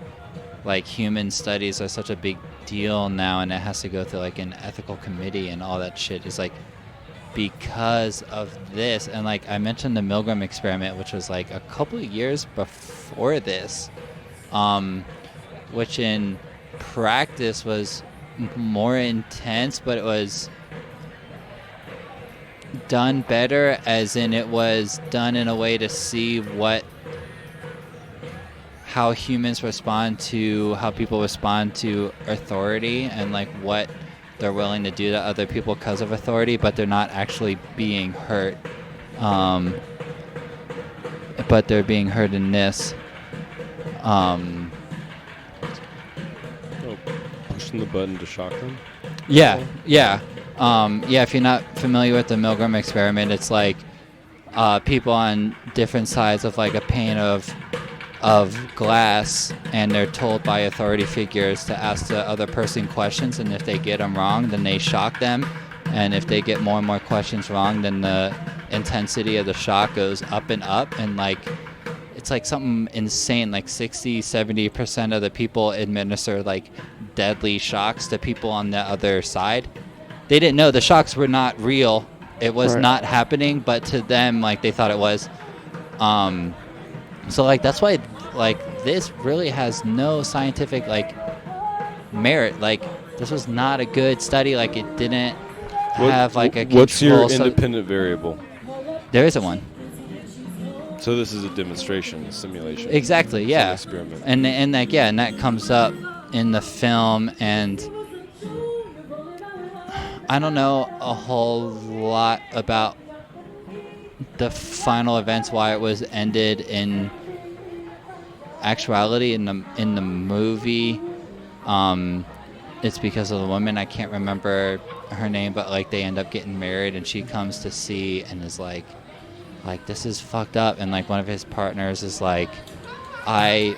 like, human studies are such a big deal now, and it has to go through, like, an ethical committee and all that shit. Is like, because of this. And, like, I mentioned the Milgram experiment, which was, like, a couple of years before this, which in practice was more intense, but it was done better, as in it was done in a way to see how humans respond to, how people respond to authority, and like what they're willing to do to other people because of authority, but they're not actually being hurt. But they're being hurt in this. Pushing the button to shock them? Yeah. If you're not familiar with the Milgram experiment, it's like people on different sides of like a pane of glass, and they're told by authority figures to ask the other person questions, and if they get them wrong, then they shock them, and if they get more and more questions wrong, then the intensity of the shock goes up and up, and like it's like something insane, like 60-70% of the people administer like deadly shocks to people on the other side. They didn't know the shocks were not real. It was not happening, but to them, like, they thought it was. So like that's why like this really has no scientific like merit. Like this was not a good study. Like it didn't have like a control. What's your independent variable? There isn't one. So this is a demonstration, a simulation. Exactly. Yeah. An experiment. And like yeah, and that comes up in the film, and I don't know a whole lot about the final events, why it was ended in actuality in the movie. It's because of the woman. I can't remember her name, but like they end up getting married, and she comes to see and is like this is fucked up. And like one of his partners is like, I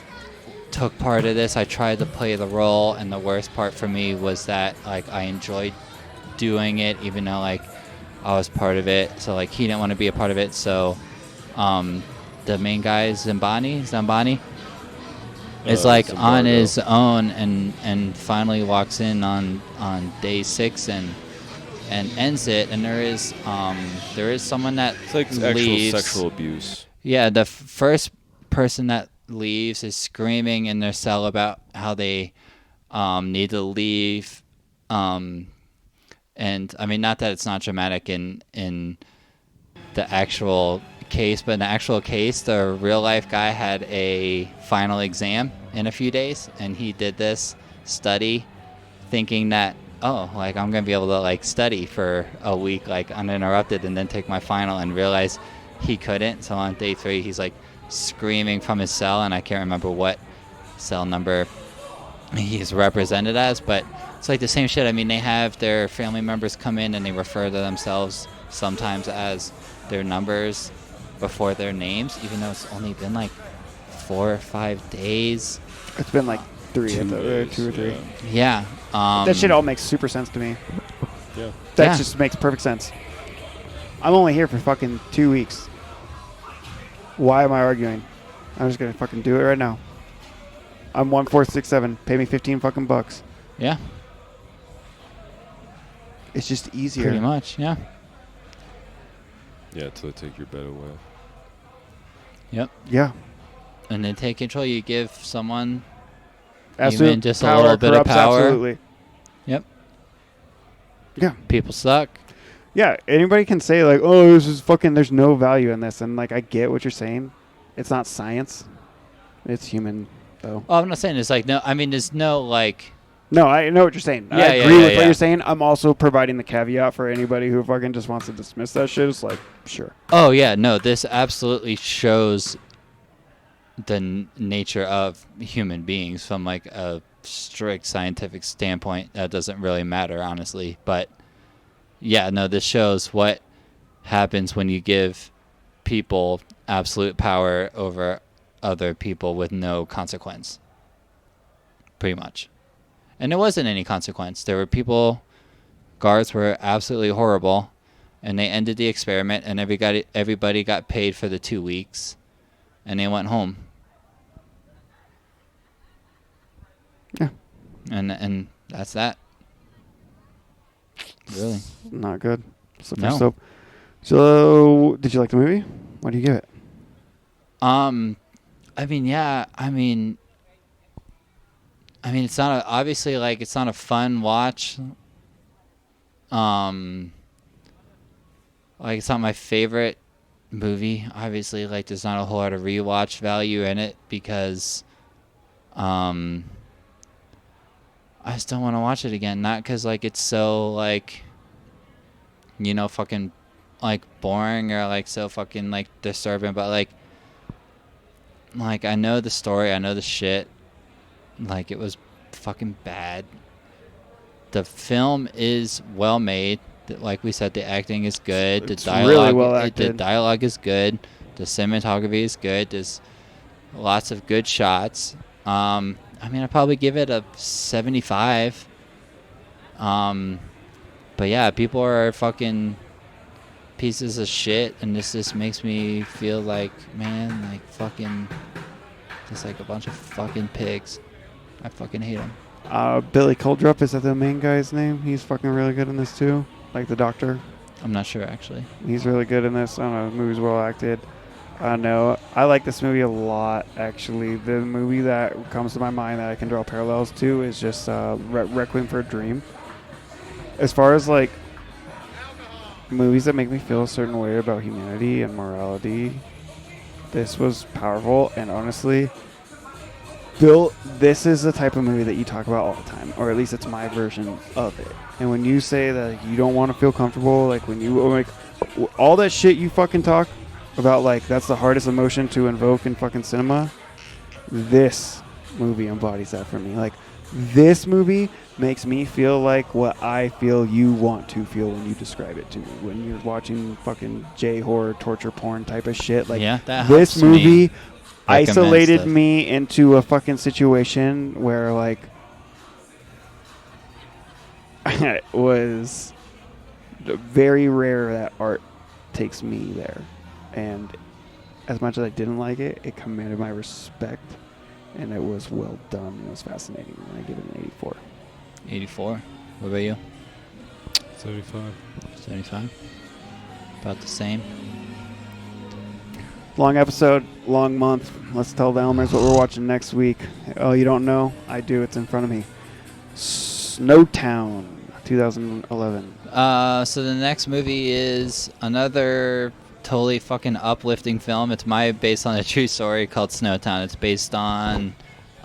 took part of this. I tried to play the role, and the worst part for me was that like I enjoyed doing it, even though like I was part of it. So like he didn't want to be a part of it. So the main guy Zambani is like on his own, and finally walks in on day 6 and ends it. And there is someone that it's like leaves. Actual sexual abuse. Yeah, the first person that leaves is screaming in their cell about how they need to leave. And I mean, not that it's not dramatic in the actual case, but in the actual case, the real life guy had a final exam in a few days, and he did this study thinking that, oh, like I'm gonna be able to like study for a week like uninterrupted and then take my final, and realize he couldn't. So on day 3 he's like screaming from his cell, and I can't remember what cell number he's represented as, but it's like the same shit. I mean, they have their family members come in and they refer to themselves sometimes as their numbers before their names, even though it's only been like 4 or 5 days. It's been like 2 or 3. Yeah. That shit all makes super sense to me. Yeah. That just makes perfect sense. I'm only here for fucking 2 weeks. Why am I arguing? I'm just gonna fucking do it right now. I'm 1467. Pay me 15 fucking bucks. Yeah. It's just easier. Pretty much, yeah. Yeah, until they take your bed away. Yep. Yeah. And then take control. You give someone Absolute even just a power little bit of corrupts, power. Absolutely. Yep. Yeah. People suck. Yeah. Anybody can say like, oh, this is fucking, there's no value in this. And like, I get what you're saying. It's not science. It's human, though. Oh, I'm not saying it's like, no, I mean, there's no like. No, I know what you're saying. Yeah, I agree with what yeah. you're saying. I'm also providing the caveat for anybody who fucking just wants to dismiss that shit. It's like, sure. Oh, yeah, no, this absolutely shows the nature of human beings from like a strict scientific standpoint. That doesn't really matter, honestly. But yeah, no, this shows what happens when you give people absolute power over other people with no consequence. Pretty much. And there wasn't any consequence. There were guards were absolutely horrible, and they ended the experiment, and everybody got paid for the 2 weeks, and they went home. Yeah. And that's that. Really. Not good. No. So, did you like the movie? What do you give it? I mean, yeah. I mean, it's not obviously like it's not a fun watch. Like it's not my favorite movie. Obviously, like there's not a whole lot of rewatch value in it because, I just don't want to watch it again. Not because like it's so like, fucking like boring or like so fucking like disturbing, but like I know the story, I know the shit. Like it was fucking bad. The film is well made. Like we said, the acting is good. It's the dialogue, really well acted. The dialogue is good. The cinematography is good. There's lots of good shots. I mean, I'd probably give it a 75. But yeah, people are fucking pieces of shit, and this just makes me feel like, man, like fucking, just like a bunch of fucking pigs. I fucking hate them. Billy Coldrup, is that the main guy's name? He's fucking really good in this too. Like the doctor. I'm not sure, actually. He's really good in this. I don't know. The movie's well acted. I know. I like this movie a lot, actually. The movie that comes to my mind that I can draw parallels to is just Requiem for a Dream. As far as, like, movies that make me feel a certain way about humanity and morality, this was powerful. And honestly, Bill, this is the type of movie that you talk about all the time, or at least it's my version of it. And when you say that you don't want to feel comfortable, like when you, like, all that shit you fucking talk about, like, that's the hardest emotion to invoke in fucking cinema, this movie embodies that for me. Like, this movie makes me feel like what I feel you want to feel when you describe it to me. When you're watching fucking J-horror, torture porn type of shit. Like, yeah, that this helps me movie isolated stuff. me into a fucking situation where, like, it was very rare that art takes me there. And as much as I didn't like it, it commanded my respect, and it was well done. It was fascinating, and I give it an 84. 84. What about you? 75. 75. About the same. Long episode, long month. Let's tell the Elmers what we're watching next week. Oh, you don't know? I do. It's in front of me. Snowtown, 2011. So the next movie is another totally fucking uplifting film. It's based on a true story called Snowtown. It's based on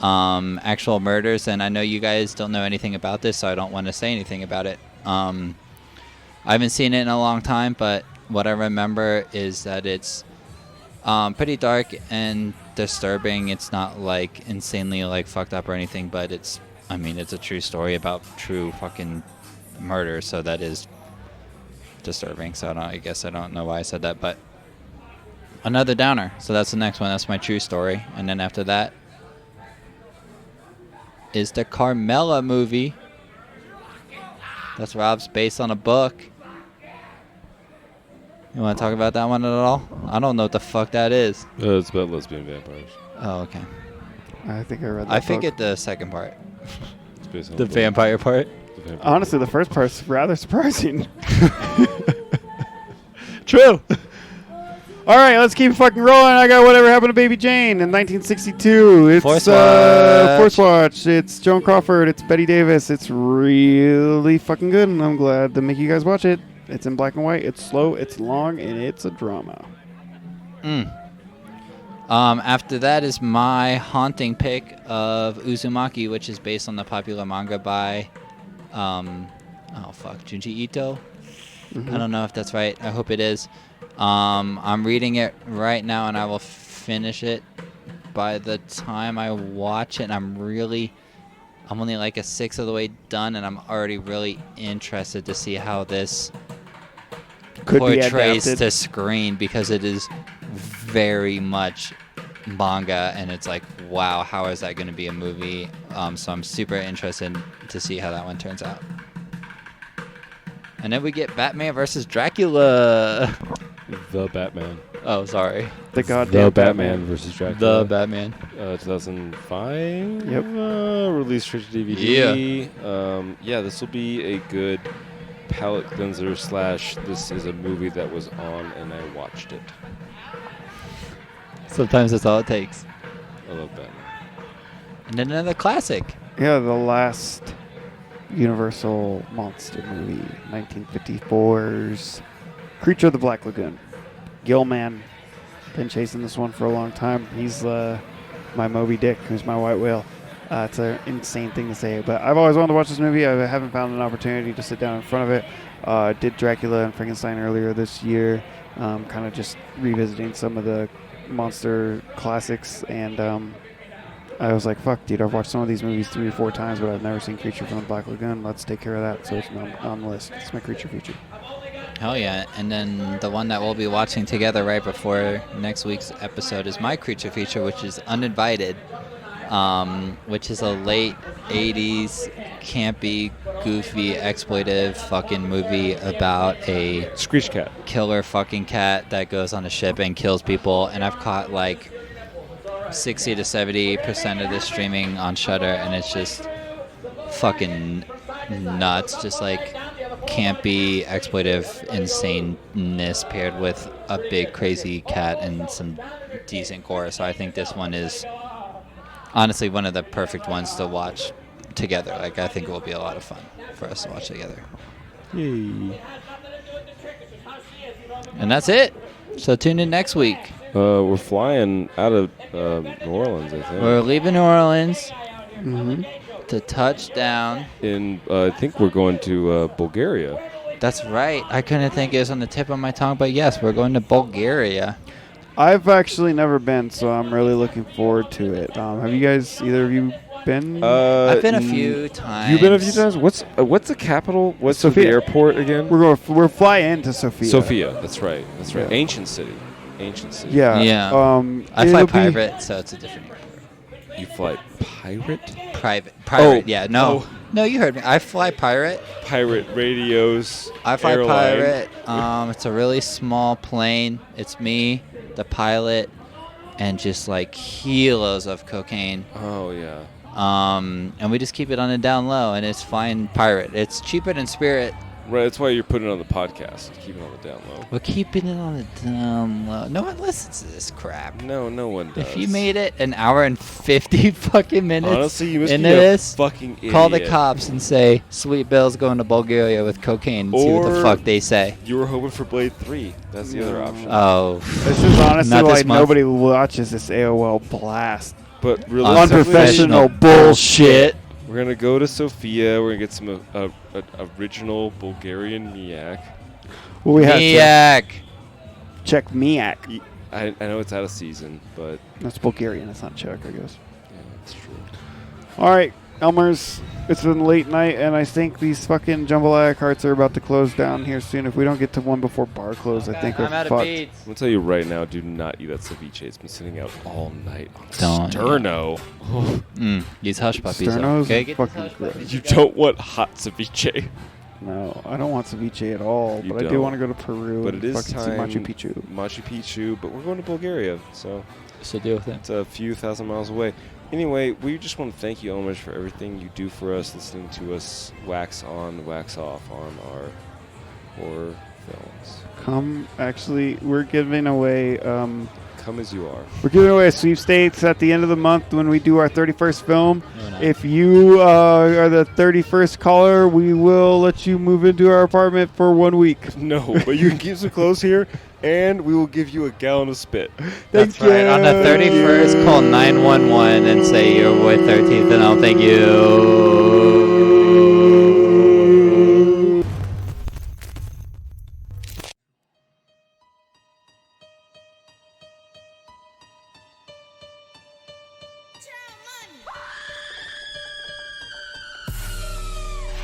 actual murders, and I know you guys don't know anything about this, so I don't want to say anything about it. I haven't seen it in a long time, but what I remember is that it's pretty dark and disturbing. It's not like insanely like fucked up or anything, but it's a true story about true fucking murder, so that is disturbing. So I guess I don't know why I said that, but another downer. So that's the next one. That's my true story. And then after that is the Carmella movie. That's Rob's based on a book. You want to talk about that one at all? I don't know what the fuck that is. It's about lesbian vampires. Oh, okay. I think I read that I book. figured the second part. It's based on The a book. vampire part. The vampire Honestly, book. the first part's rather surprising. True. All right, let's keep fucking rolling. I got Whatever Happened to Baby Jane in 1962. It's Force Watch. Force Watch. It's Joan Crawford. It's Betty Davis. It's really fucking good, and I'm glad to make you guys watch it. It's in black and white. It's slow. It's long, and it's a drama. After that is my haunting pick of Uzumaki, which is based on the popular manga by, Junji Ito. I don't know if that's right. I hope it is. I'm reading it right now, and I will finish it by the time I watch it. And I'm only like a sixth of the way done, and I'm already really interested to see how this Could be portrays adapted. to screen, because it is very much manga, and it's like, wow, how is that going to be a movie? So I'm super interested to see how that one turns out. And then we get Batman versus Dracula. The Batman. Oh, sorry. The goddamn The Batman versus Dracula. The Batman. 2005. Yep. Released for DVD. Yeah, this will be a good palate cleanser / this is a movie that was on and I watched it. Sometimes that's all it takes. I love Batman. And then another classic. Yeah, the last Universal monster movie, 1954's Creature of the Black Lagoon. Gilman, been chasing this one for a long time. He's my Moby Dick, who's my white whale. It's an insane thing to say, but I've always wanted to watch this movie. I haven't found an opportunity to sit down in front of it. Did Dracula and Frankenstein earlier this year, kind of just revisiting some of the monster classics, and I was like, fuck, dude, I've watched some of these movies 3 or 4 times, but I've never seen Creature from the Black Lagoon. Let's take care of that. So it's on the list. It's my creature feature. Hell yeah. And then the one that we'll be watching together right before next week's episode is my creature feature, which is Uninvited, which is a late 80s campy, goofy, exploitive fucking movie about a Screech Cat. killer fucking cat that goes on a ship and kills people. And I've caught like 60 to 70% of this streaming on Shudder, and it's just fucking nuts. Just like campy, exploitive insaneness paired with a big crazy cat and some decent gore. So I think this one is honestly one of the perfect ones to watch together. Like, I think it will be a lot of fun for us to watch together. Yay. And that's it. So tune in next week. We're flying out of New Orleans, I think. We're leaving New Orleans to touch down. I think we're going to Bulgaria. That's right. I couldn't think it was on the tip of my tongue, but yes, we're going to Bulgaria. I've actually never been, so I'm really looking forward to it. Have you guys, either of you, been? I've been a few times. You've been a few times? What's the capital? What's Sofia. the airport again? We're flying into Sofia. Sofia, that's right. That's right. Yeah. Ancient city. Yeah. Yeah. I fly pirate, so it's a different airport. You fly pirate? Private, Oh. yeah. No. Oh. No, you heard me. I fly pirate. Pirate radios. I fly airline. pirate. It's a really small plane. It's me, the pilot, and just like kilos of cocaine. Oh, yeah. And we just keep it on the down low, and it's flying pirate. It's cheaper than Spirit. Right, that's why you're putting it on the podcast. Keep it on the down low. We're keeping it on the down low. No one listens to this crap. No one does. If you made it an hour and 50 fucking minutes Honestly, you must into be a this, fucking idiot. call the cops and say, Sweet Bill's going to Bulgaria with cocaine and see what the Or- fuck they say. You were hoping for Blade 3. That's the other option. Oh. This is honestly Not this why month. nobody watches this AOL blast. But really, Unprofessional bullshit. We're going to go to Sofia. We're going to get some original Bulgarian miak. Well, we have to Miak. check Miak. I know it's out of season, but That's Bulgarian. That's not Czech, I guess. yeah, that's true. All right, Elmers. It's been late night, and I think these fucking jambalaya carts are about to close down here soon. If we don't get to one before bar close, I think we're I'm out of fucked. beats. I'm going to tell you right now, do not eat that ceviche. It's been sitting out all night on Don't. sterno. These hush puppies. Sterno's Okay, get fucking these hush gross. puppies. You don't want hot ceviche. No, I don't want ceviche at all, You but I do don't. want to go to Peru But and it is fucking see time. Machu Picchu. Machu Picchu, but we're going to Bulgaria, so So deal with it. it's a few thousand miles away. Anyway, we just want to thank you, Omish, for everything you do for us, listening to us wax on, wax off on our horror films. We're giving away Come as you are. We're giving away a sweepstakes at the end of the month when we do our 31st film. No, we're not. If you are the 31st caller, we will let you move into our apartment for 1 week. No, but you can keep some clothes here, and we will give you a gallon of spit. That's right. On the 31st, call 911 and say you're with 13th Elm. Thank you.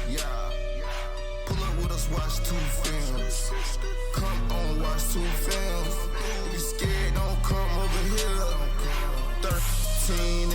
Yeah, pull up with us, watch 2 films. Come on, watch 2 films. If you scared, don't come over here. 13